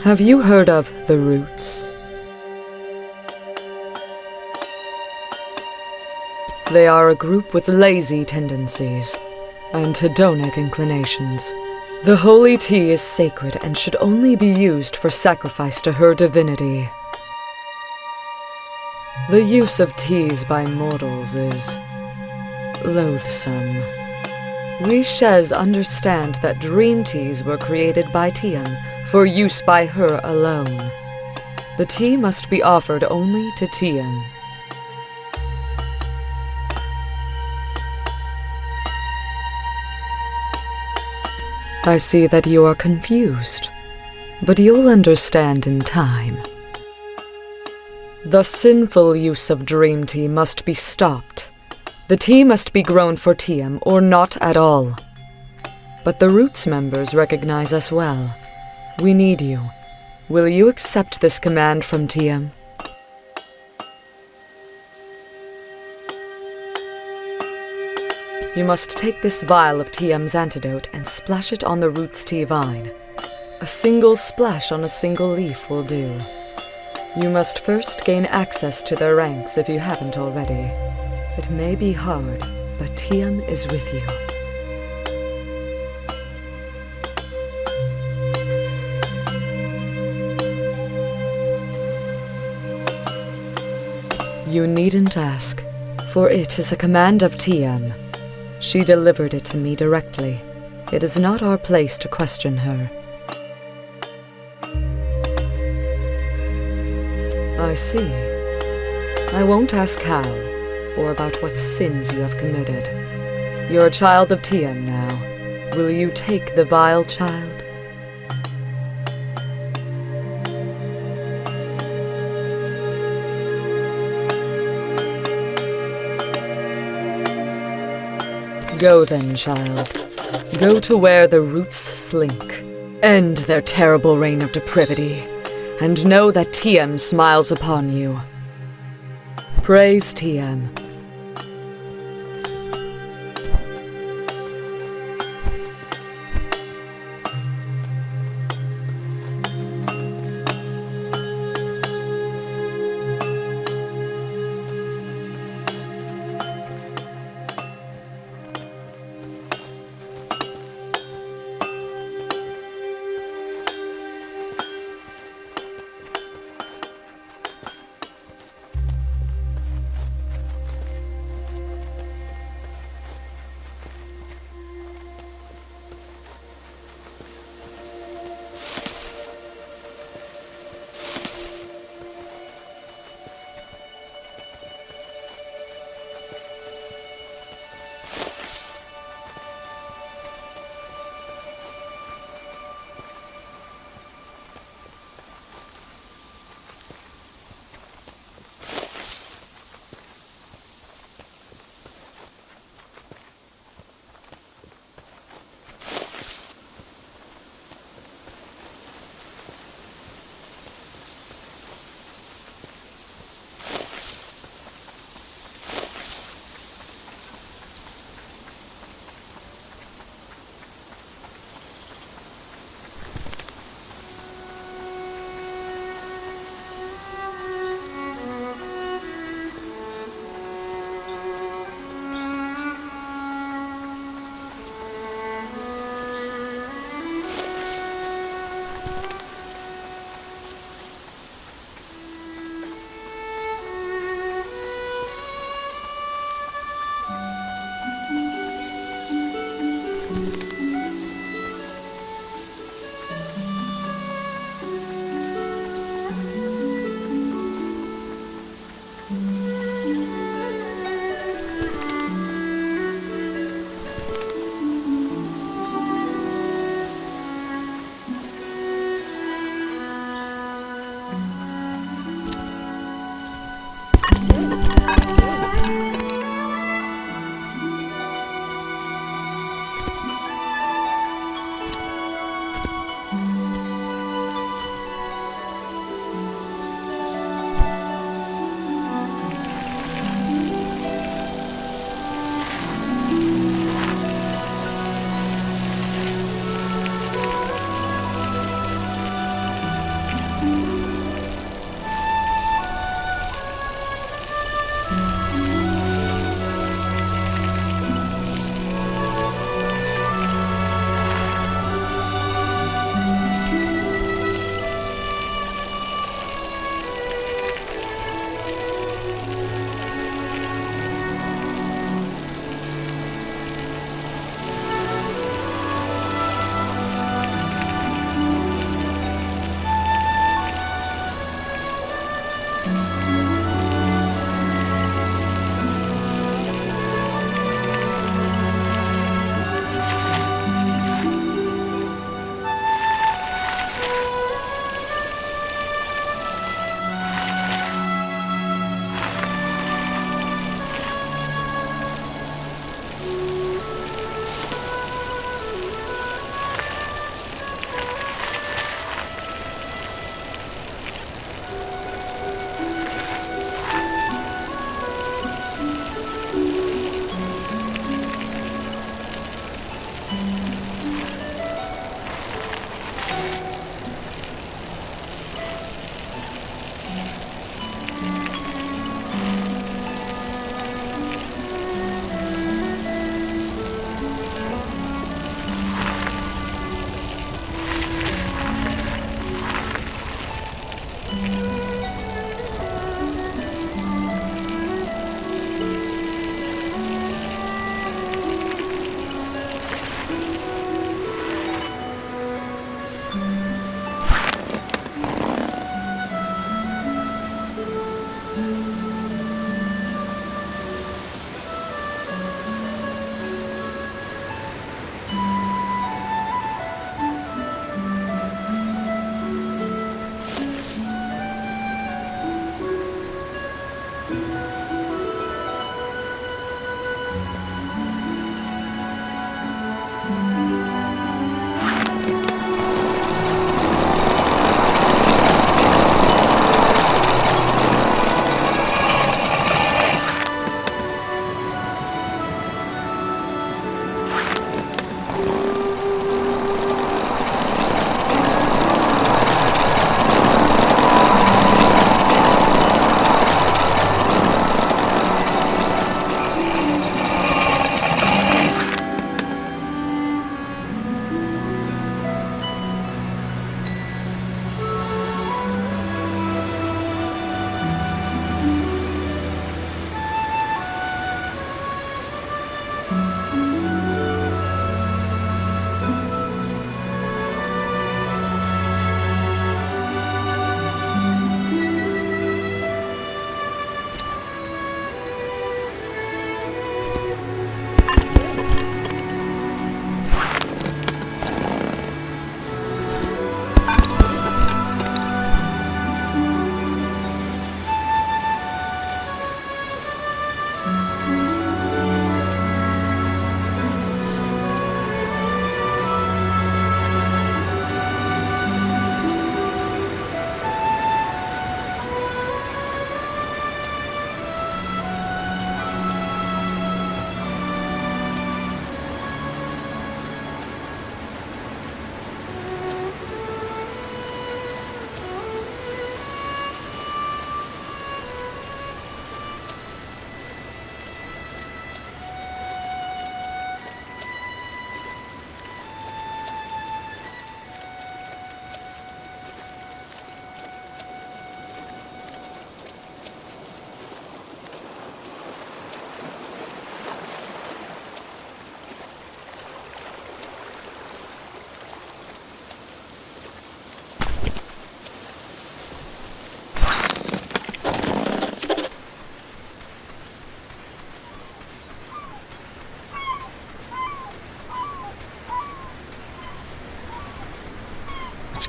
have you heard of the Roots? They are a group with lazy tendencies and hedonic inclinations. The holy tea is sacred and should only be used for sacrifice to her divinity. The use of teas by mortals is loathsome. We Shez understand that dream teas were created by Tiem for use by her alone. The tea must be offered only to Tiem. I see that you are confused, but you'll understand in time. The sinful use of dream tea must be stopped. The tea must be grown for Tiem or not at all. But the Roots members recognize us well. We need you. Will you accept this command from Tiem? You must take this vial of Tiem's antidote and splash it on the Roots tea vine. A single splash on a single leaf will do. You must first gain access to their ranks if you haven't already. It may be hard, but Tiem is with you. You needn't ask, for it is a command of Tiem. She delivered it to me directly. It is not our place to question her. I see. I won't ask how, or about what sins you have committed. You're a child of Tiem now. Will you take the vial, child? Go then, child. Go to where the Roots slink. End their terrible reign of depravity. And know that Tiem smiles upon you. Praise Tiem.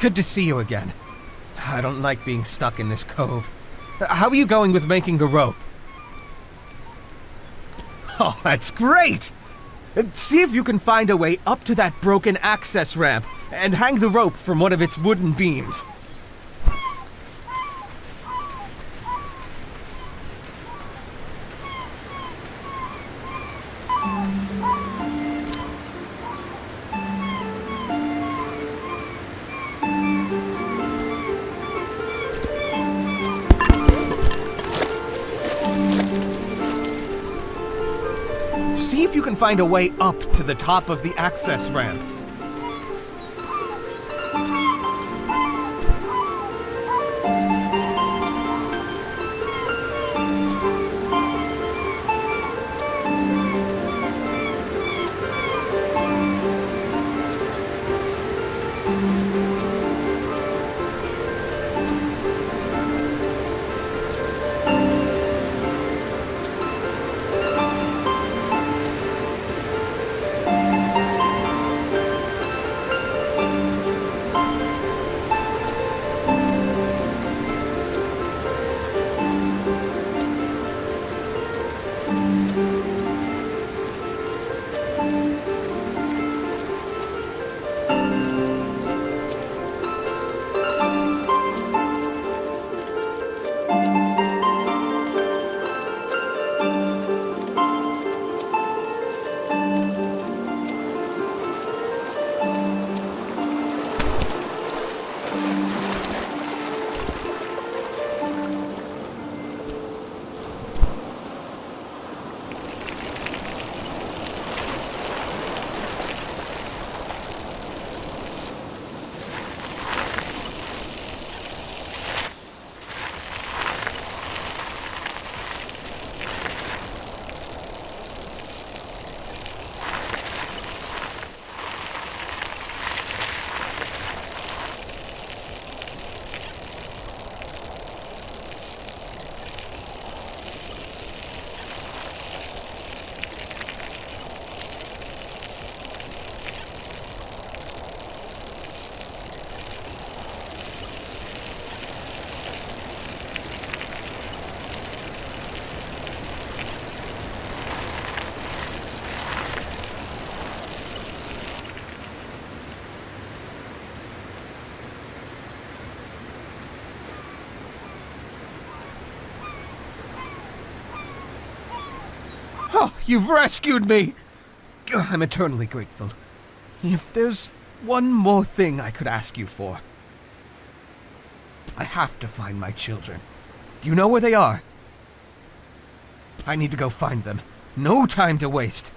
good to see you again. I don't like being stuck in this cove. How are you going with making the rope? Oh, that's great! See if you can find a way up to that broken access ramp and hang the rope from one of its wooden beams. See if you can find a way up to the top of the access ramp. Oh, you've rescued me! I'm eternally grateful. If there's one more thing I could ask you for. I have to find my children. Do you know where they are? I need to go find them. No time to waste.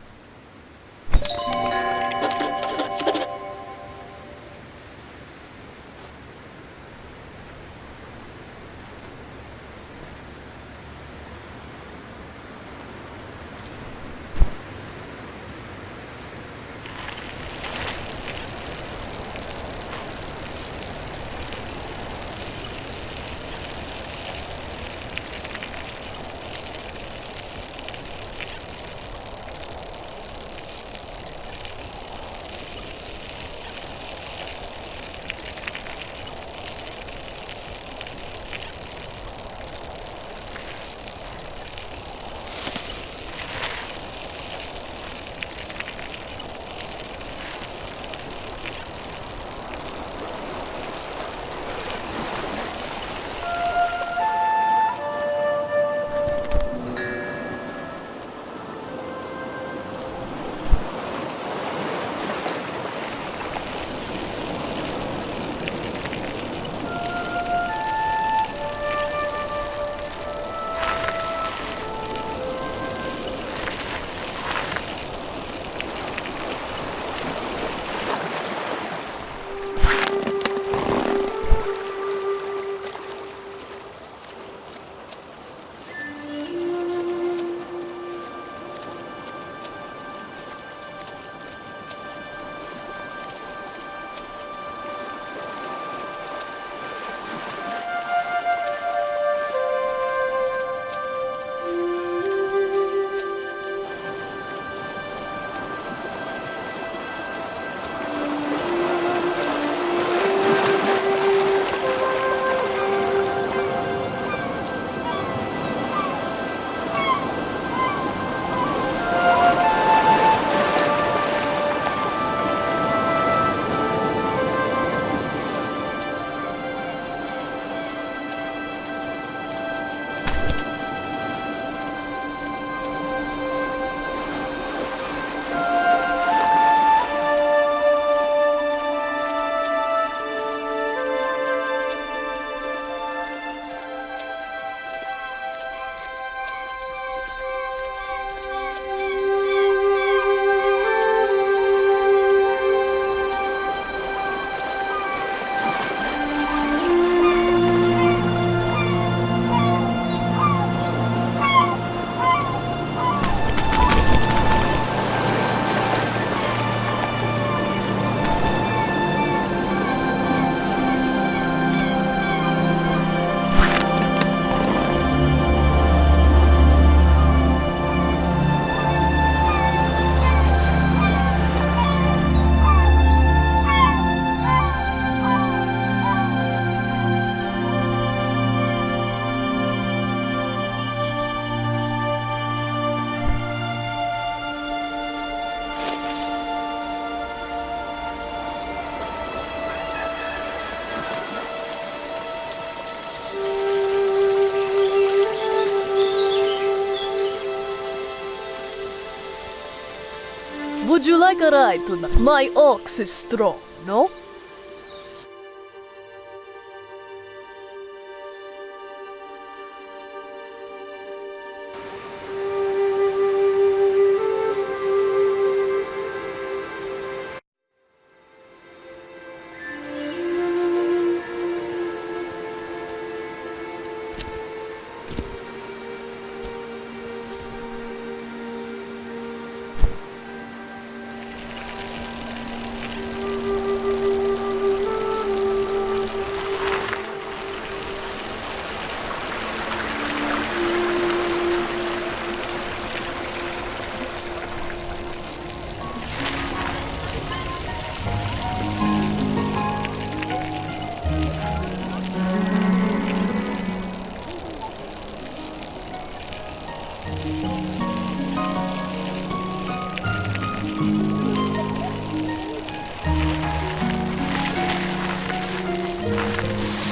Would you like a ride tonight? My ox is strong, no?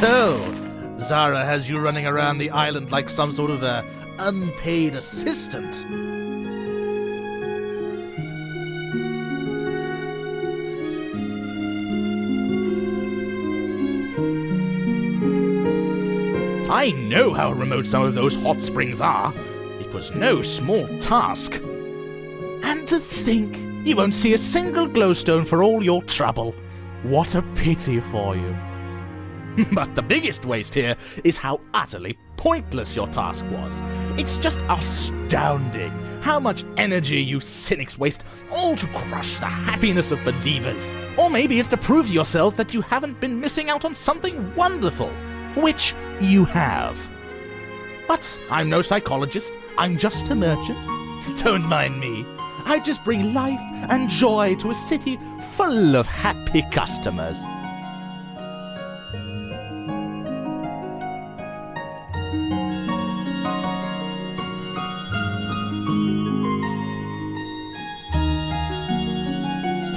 So, Zara has you running around the island like some sort of unpaid assistant. I know how remote some of those hot springs are. It was no small task. And to think, you won't see a single glowstone for all your trouble. What a pity for you. But the biggest waste here is how utterly pointless your task was. It's just astounding how much energy you cynics waste, all to crush the happiness of believers. Or maybe it's to prove to yourself that you haven't been missing out on something wonderful, which you have. But I'm no psychologist, I'm just a merchant. Don't mind me. I just bring life and joy to a city full of happy customers.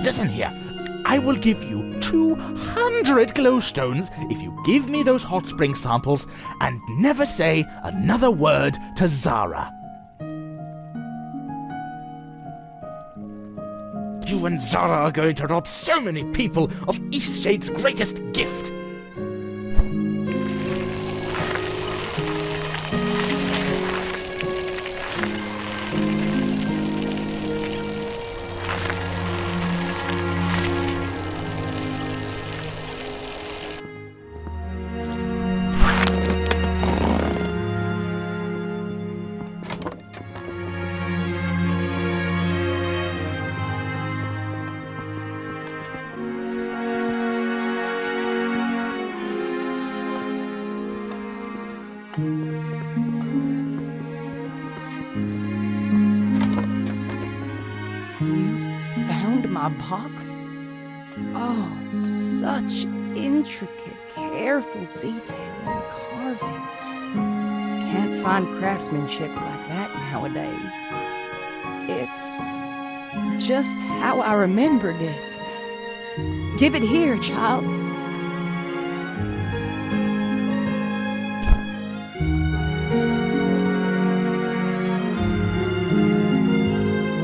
Listen here, I will give you 200 glowstones if you give me those hot spring samples and never say another word to Zara. You and Zara are going to rob so many people of Eastshade's greatest gift. My box? Oh, such intricate, careful detail in the carving. Can't find craftsmanship like that nowadays. It's just how I remembered it. Give it here, child.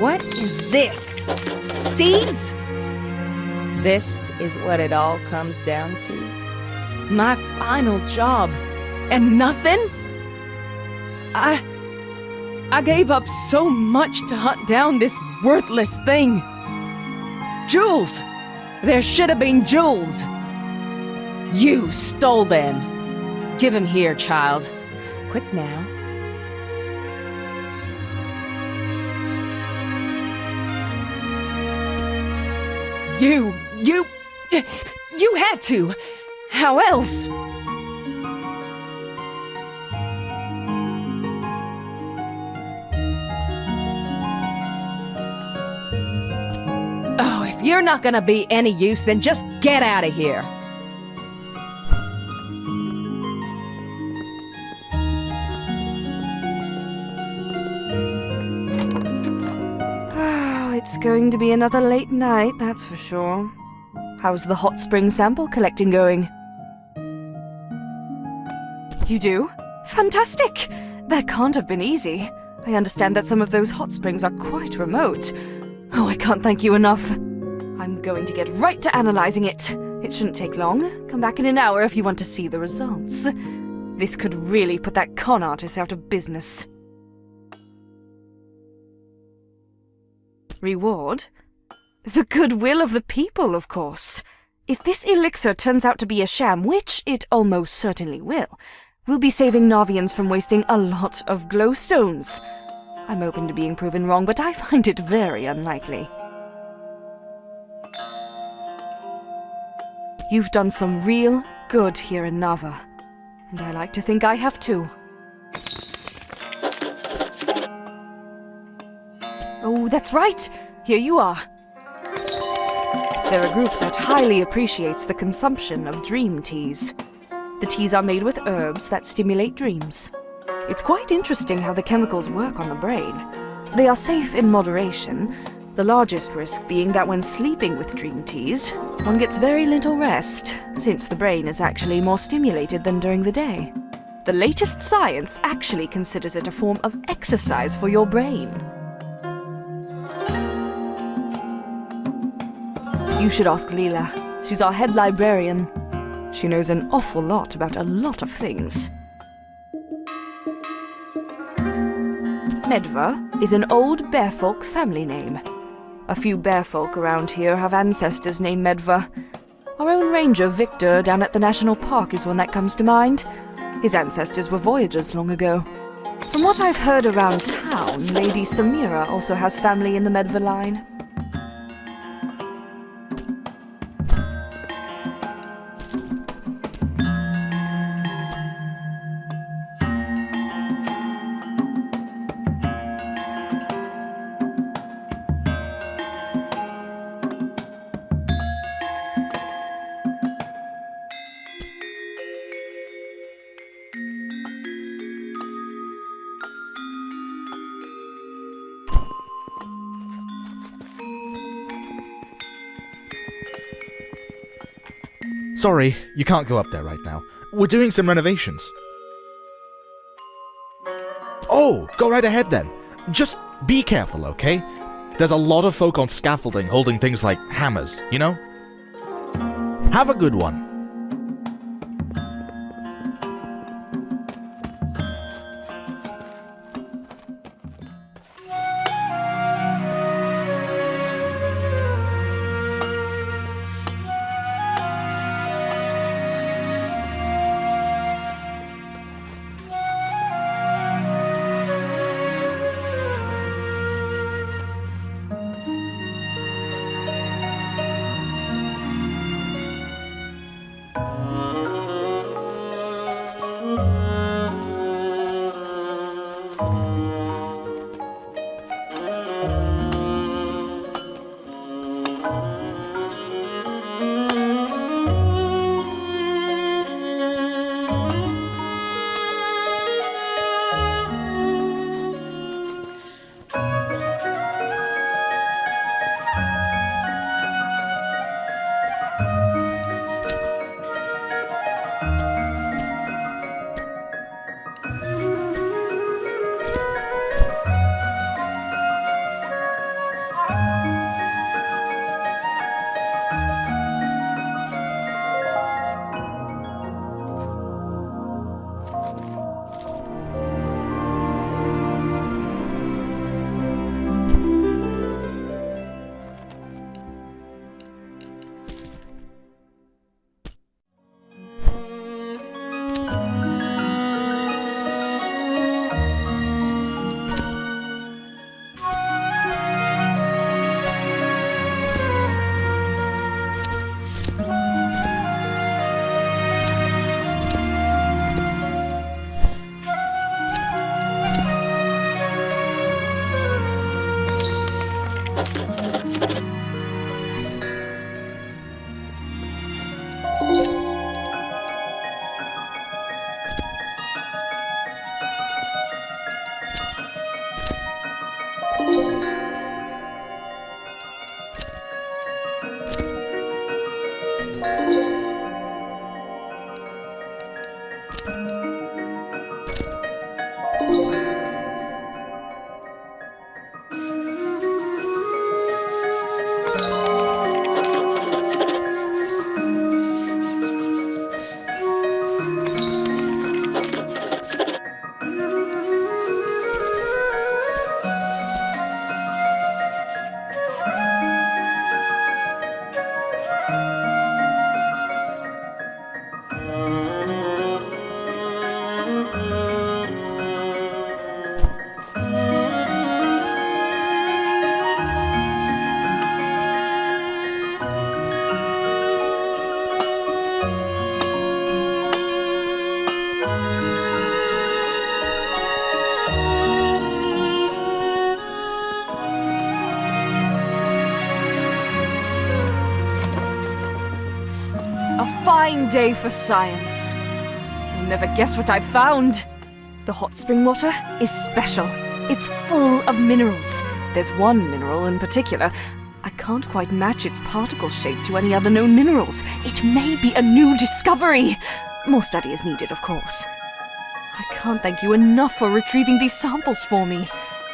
What is this? Seeds? This is what it all comes down to. My final job. And nothing? I gave up so much to hunt down this worthless thing. Jewels! There should have been jewels. You stole them. Give them here, child. Quick now. You had to! How else? Oh, if you're not gonna be any use, then just get out of here! It's going to be another late night, that's for sure. How's the hot spring sample collecting going? You do? Fantastic! That can't have been easy. I understand that some of those hot springs are quite remote. Oh, I can't thank you enough. I'm going to get right to analyzing it. It shouldn't take long. Come back in an hour if you want to see the results. This could really put that con artist out of business. Reward? The goodwill of the people, of course. If this elixir turns out to be a sham, which it almost certainly will, we'll be saving Navians from wasting a lot of glowstones. I'm open to being proven wrong, but I find it very unlikely. You've done some real good here in Nava, and I like to think I have too. Oh, that's right! Here you are. They're a group that highly appreciates the consumption of dream teas. The teas are made with herbs that stimulate dreams. It's quite interesting how the chemicals work on the brain. They are safe in moderation, the largest risk being that when sleeping with dream teas, one gets very little rest, since the brain is actually more stimulated than during the day. The latest science actually considers it a form of exercise for your brain. You should ask Leela. She's our head librarian. She knows an awful lot about a lot of things. Medva is an old bearfolk family name. A few bearfolk around here have ancestors named Medva. Our own ranger, Victor, down at the national park is one that comes to mind. His ancestors were voyagers long ago. From what I've heard around town, Lady Samira also has family in the Medva line. Sorry, you can't go up there right now. We're doing some renovations. Oh, go right ahead then. Just be careful, okay? There's a lot of folk on scaffolding holding things like hammers, you know? Have a good one. fine day for science. You'll never guess what I've found. The hot spring water is special. It's full of minerals. There's one mineral in particular. I can't quite match its particle shape to any other known minerals. It may be a new discovery. More study is needed, of course. I can't thank you enough for retrieving these samples for me.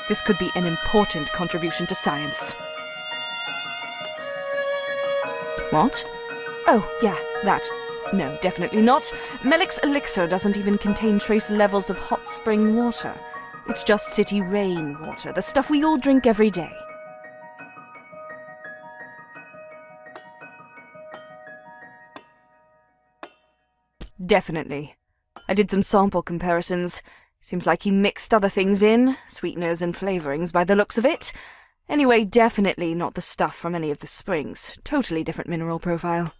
This could be an important contribution to science. What? Oh, yeah, that. No, definitely not. Melic's elixir doesn't even contain trace levels of hot spring water. It's just city rain water, the stuff we all drink every day. Definitely. I did some sample comparisons. Seems like he mixed other things in, sweeteners and flavorings by the looks of it. Anyway, definitely not the stuff from any of the springs. Totally different mineral profile.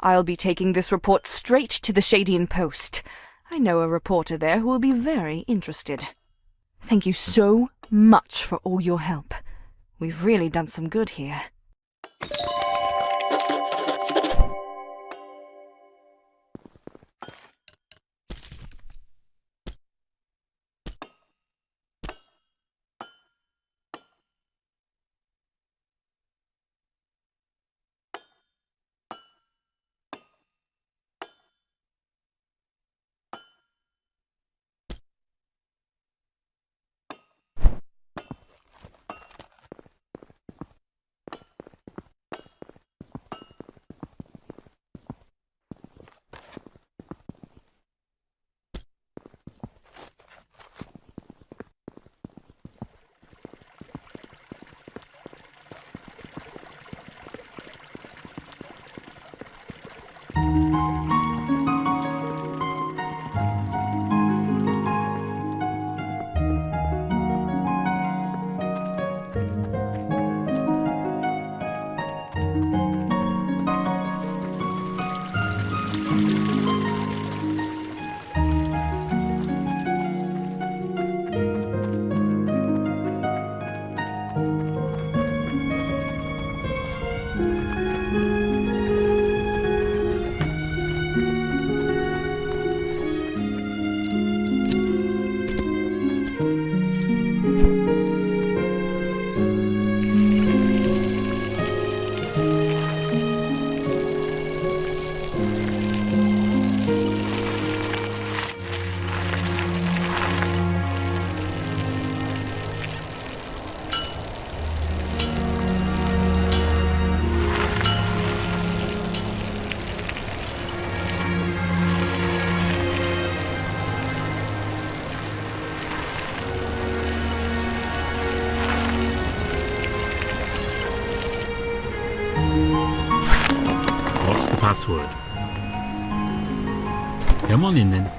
I'll be taking this report straight to the Shadian Post. I know a reporter there who will be very interested. Thank you so much for all your help. We've really done some good here. Password. Come on in then.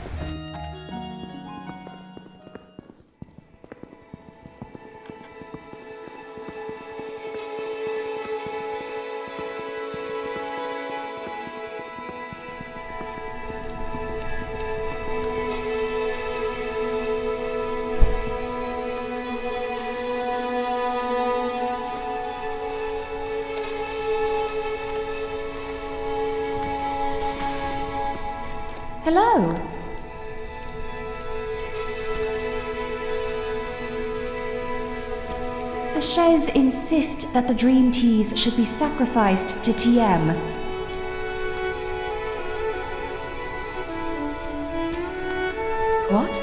Hello. The Shez insist that the Dream Teas should be sacrificed to Tiem. What?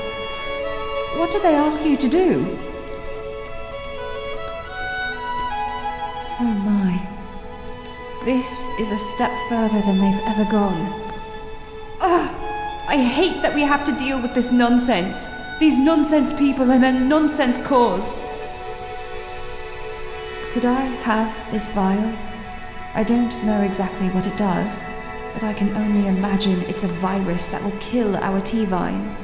What did they ask you to do? Oh my. This is a step further than they've ever gone. Ugh! I hate that we have to deal with this nonsense. These nonsense people and their nonsense cause. Could I have this vial? I don't know exactly what it does, but I can only imagine it's a virus that will kill our tea vine.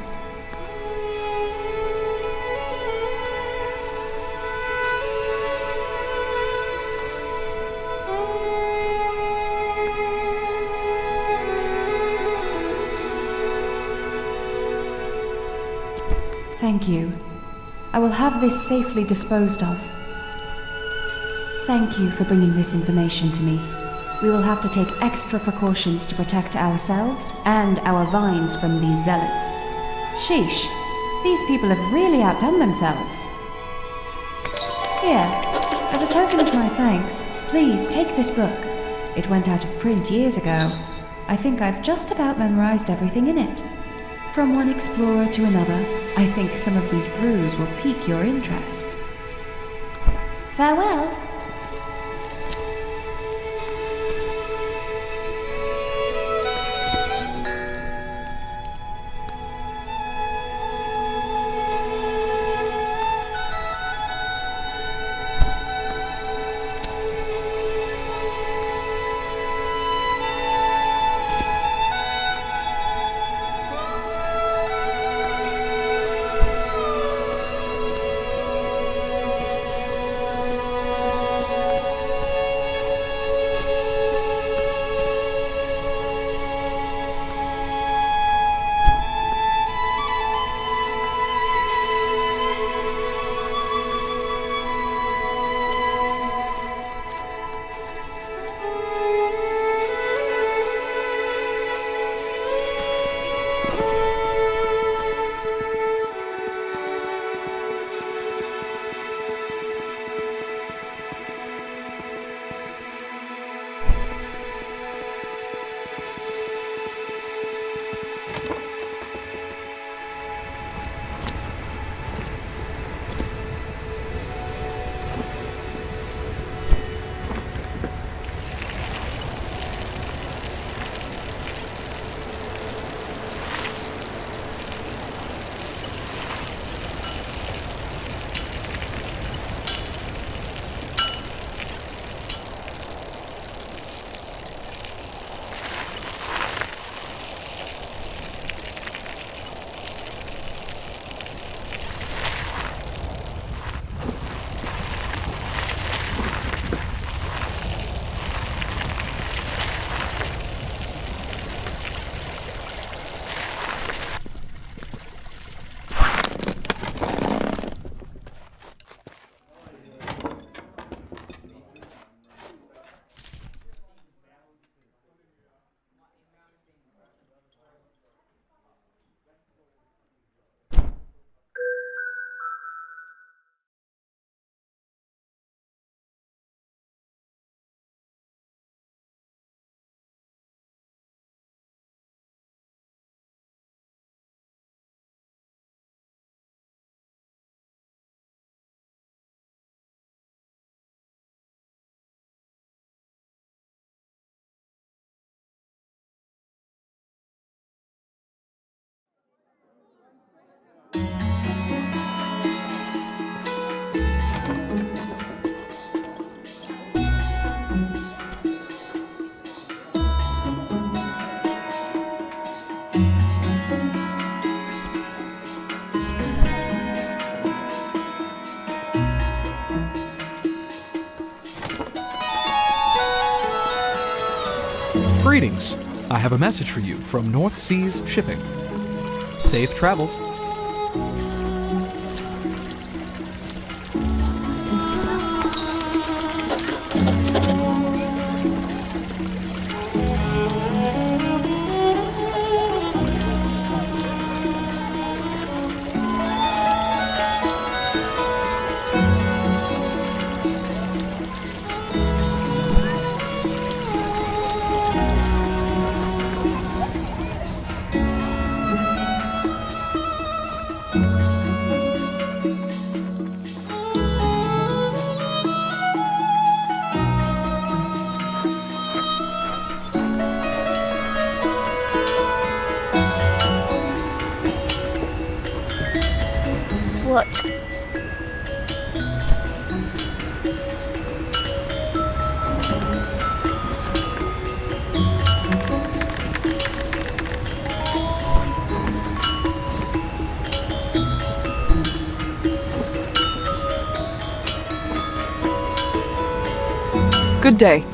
Thank you. I will have this safely disposed of. Thank you for bringing this information to me. We will have to take extra precautions to protect ourselves and our vines from these zealots. Sheesh, these people have really outdone themselves. Here, as a token of my thanks, please take this book. It went out of print years ago. I think I've just about memorized everything in it. From one explorer to another, I think some of these brews will pique your interest. Farewell. Greetings. I have a message for you from North Seas Shipping. Safe travels. What? Good day.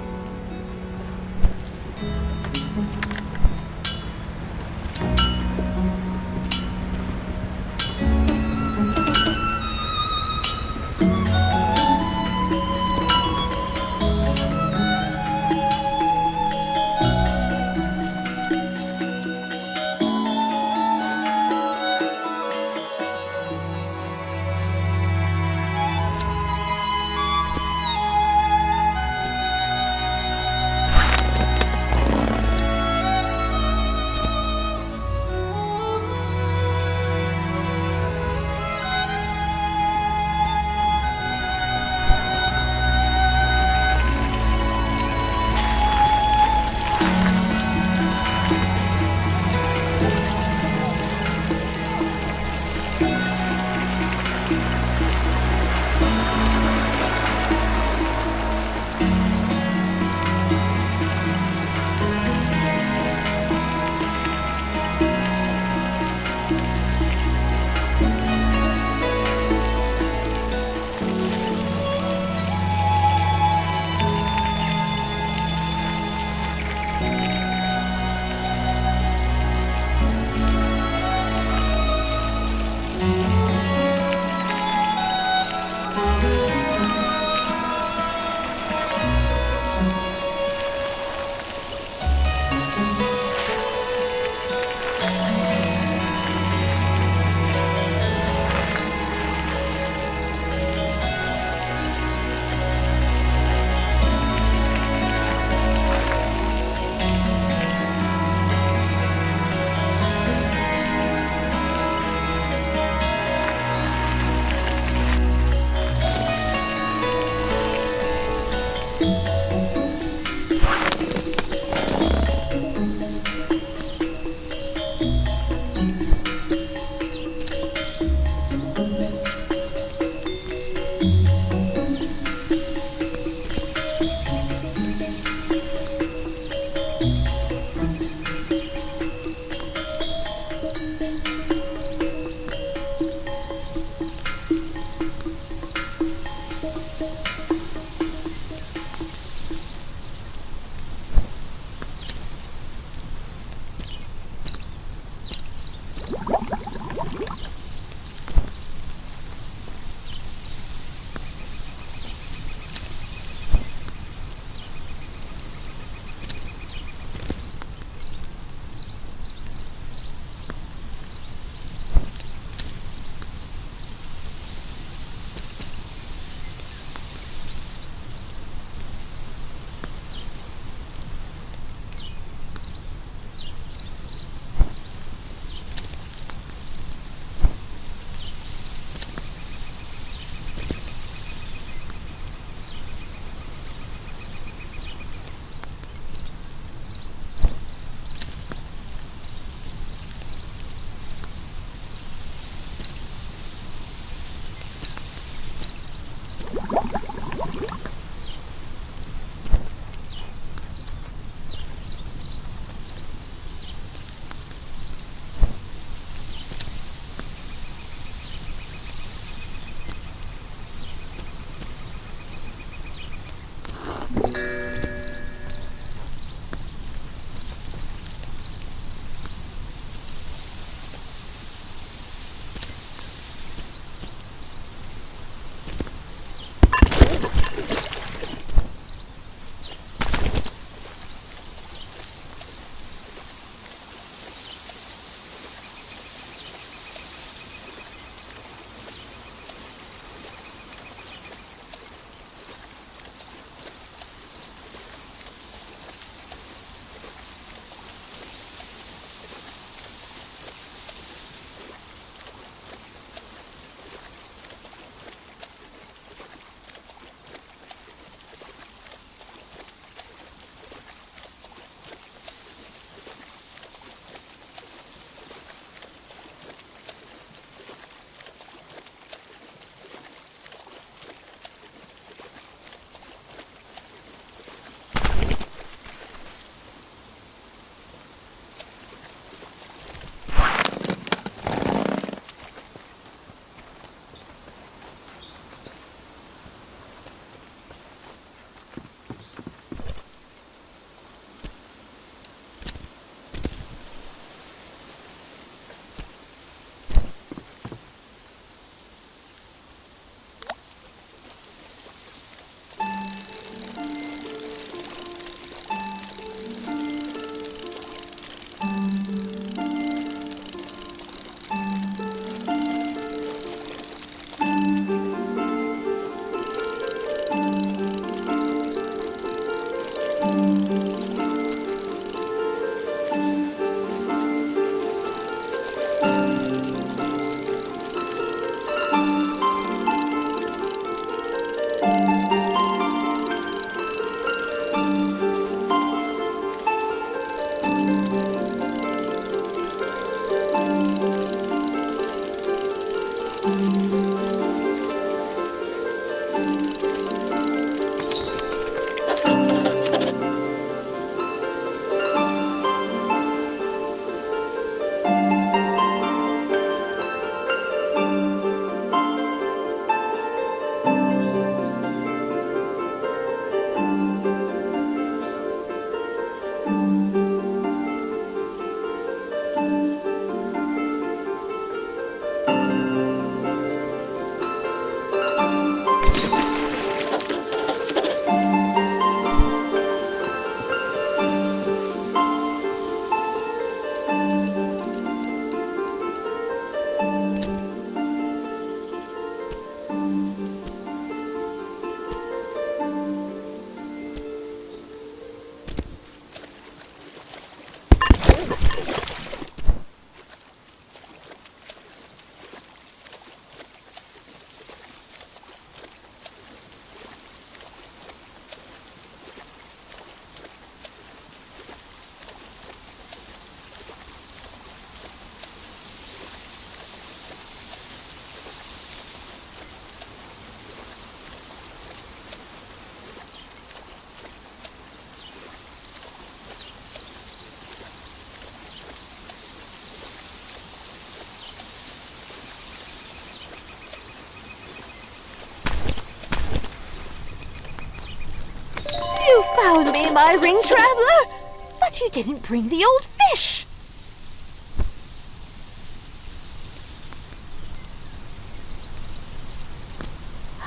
found me, my ring traveler! But you didn't bring the old fish!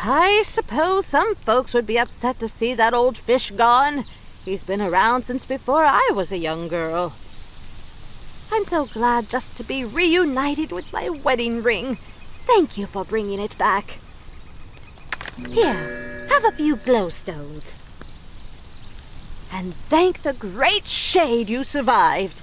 I suppose some folks would be upset to see that old fish gone. He's been around since before I was a young girl. I'm so glad just to be reunited with my wedding ring. Thank you for bringing it back. Here, have a few glowstones. And thank the great shade you survived.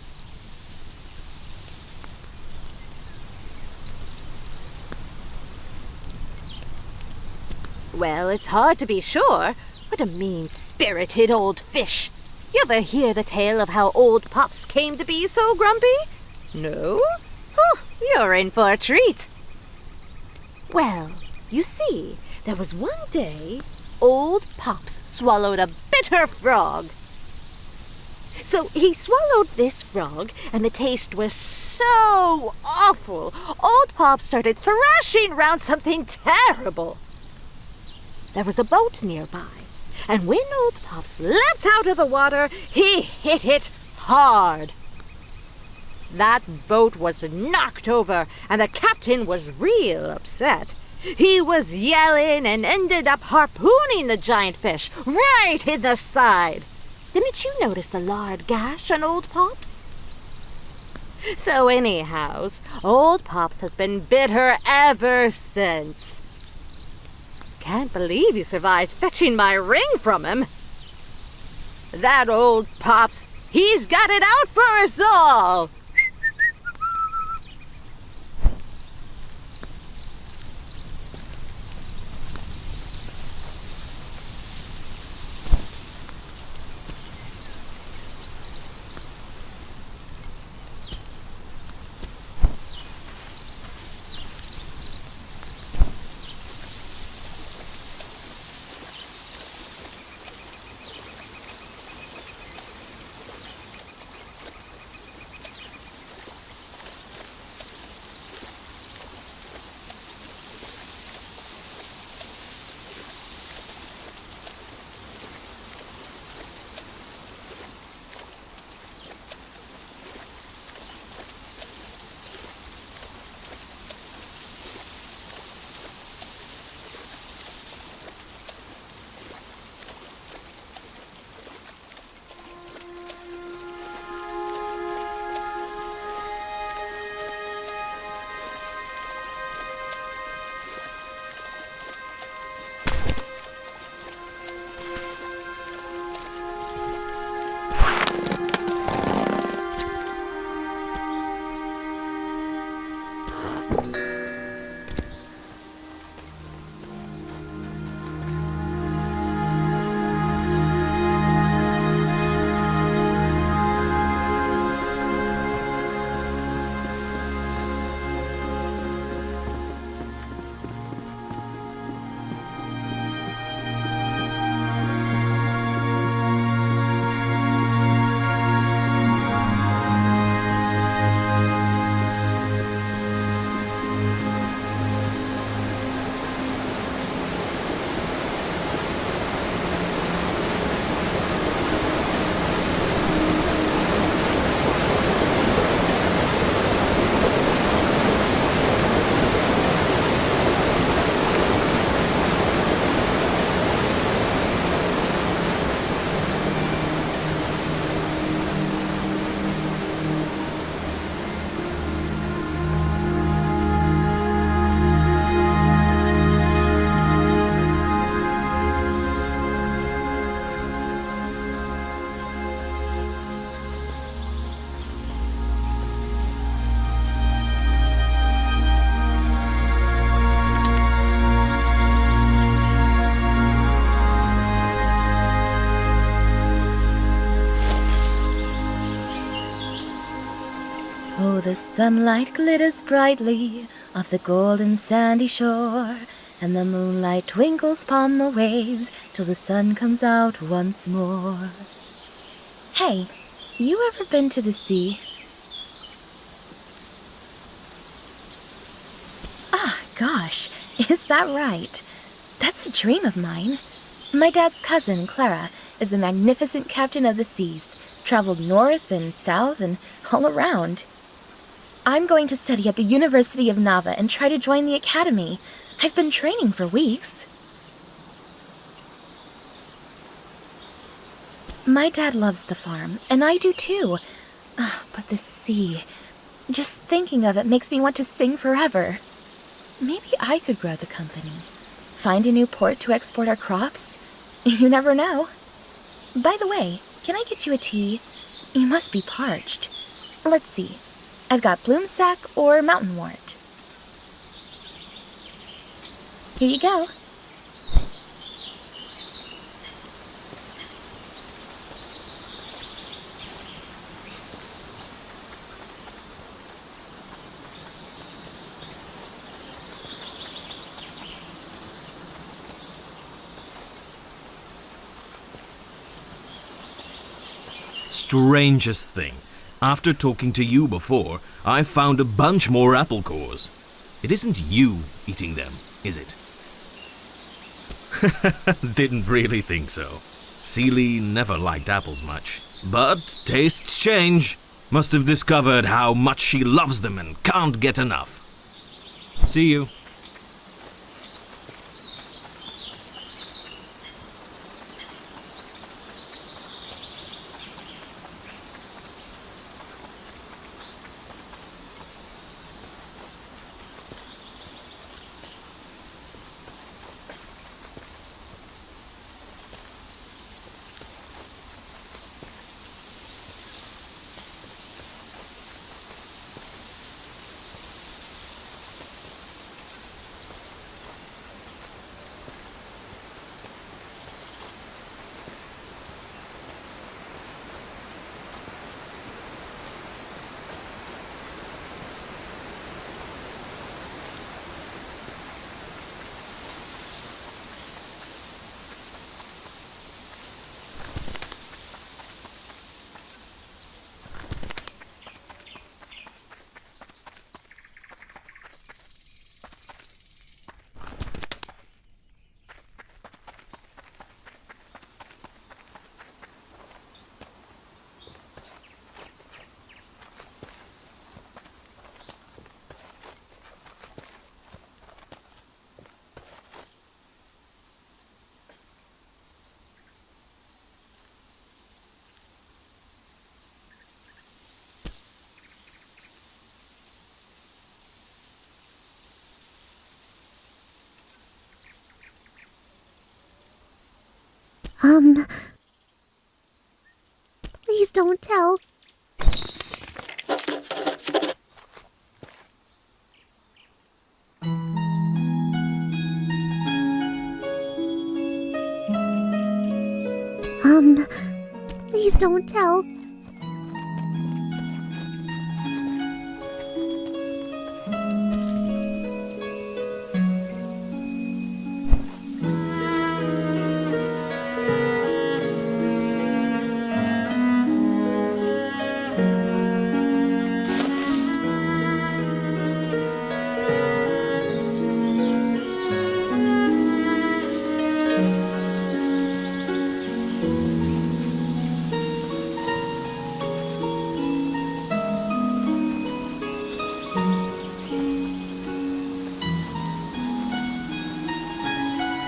Well, it's hard to be sure. What a mean-spirited old fish. You ever hear the tale of how old Pops came to be so grumpy? No? Oh, you're in for a treat. Well, you see, there was one day old Pops swallowed a bitter frog. So he swallowed this frog, and the taste was so awful, old Pops started thrashing around something terrible. There was a boat nearby, and when old Pops leapt out of the water, he hit it hard. That boat was knocked over, and the captain was real upset. He was yelling and ended up harpooning the giant fish right in the side. Didn't you notice the lard gash on old Pops? So anyhows, old Pops has been bitter ever since. Can't believe you survived fetching my ring from him. That old Pops, he's got it out for us all. Oh, the sunlight glitters brightly off the golden sandy shore, and the moonlight twinkles upon the waves till the sun comes out once more. Hey, you ever been to the sea? Ah, gosh, is that right? That's a dream of mine. My dad's cousin, Clara, is a magnificent captain of the seas, traveled north and south and all around. I'm going to study at the University of Nava and try to join the academy. I've been training for weeks. My dad loves the farm, and I do too. But the sea, just thinking of it makes me want to sing forever. Maybe I could grow the company. Find a new port to export our crops? You never know. By the way, can I get you a tea? You must be parched. Let's see. I've got bloomsack or mountain wort. Here you go. Strangest thing. After talking to you before, I found a bunch more apple cores. It isn't you eating them, is it? Didn't really think so. Sealy never liked apples much. But tastes change. Must have discovered how much she loves them and can't get enough. See you. Please don't tell. Please don't tell.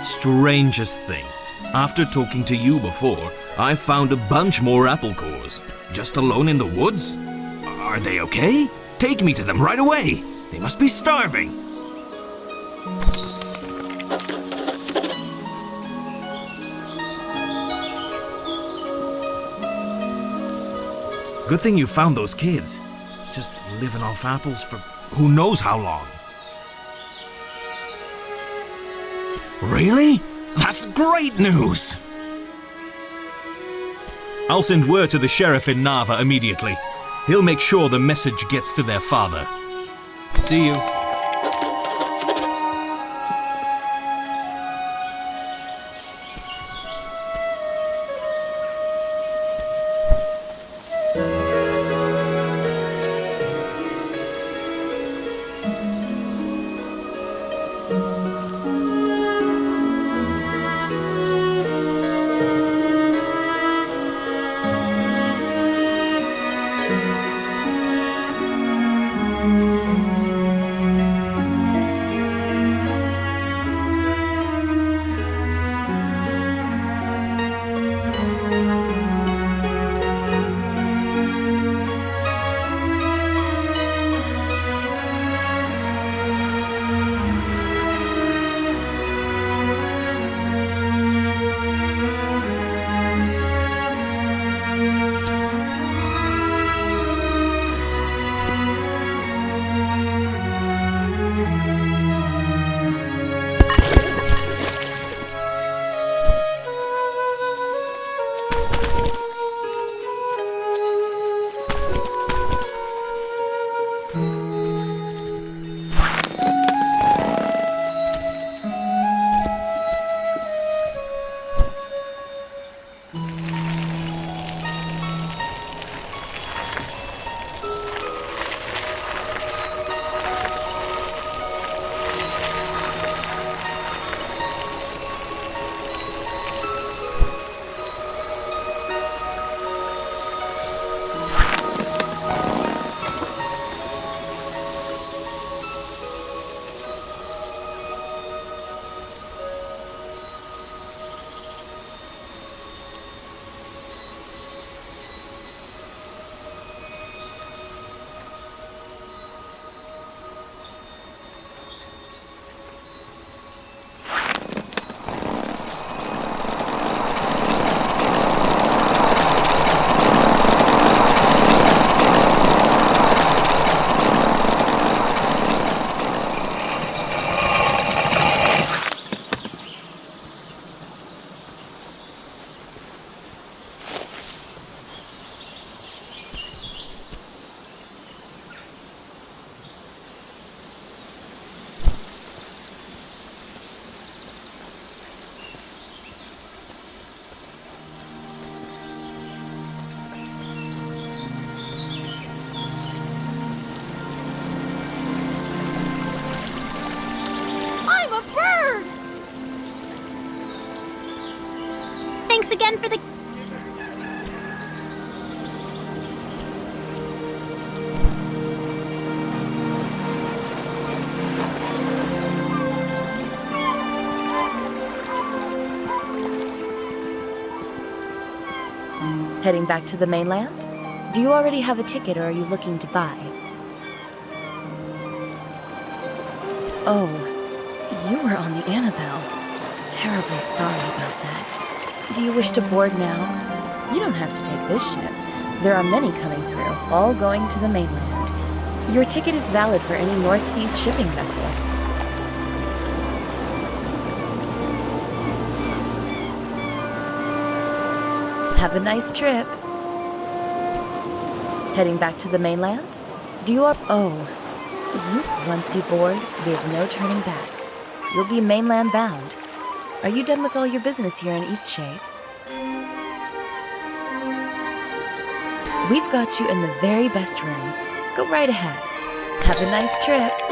Strangest thing. After talking to you before, I found a bunch more apple cores. Just alone in the woods? Are they okay? Take me to them right away. They must be starving. Good thing you found those kids. Just living off apples for who knows how long. Really? That's great news! I'll send word to the sheriff in Nava immediately. He'll make sure the message gets to their father. See you. Thanks again for the... Heading back to the mainland? Do you already have a ticket or are you looking to buy? Oh, you were on the Annabelle. Terribly sorry about that. Do you wish to board now? You don't have to take this ship. There are many coming through, all going to the mainland. Your ticket is valid for any North Seas shipping vessel. Have a nice trip. Heading back to the mainland? Do you up? Oh, once you board, there's no turning back. You'll be mainland bound. Are you done with all your business here in Eastshade? We've got you in the very best room. Go right ahead. Have a nice trip.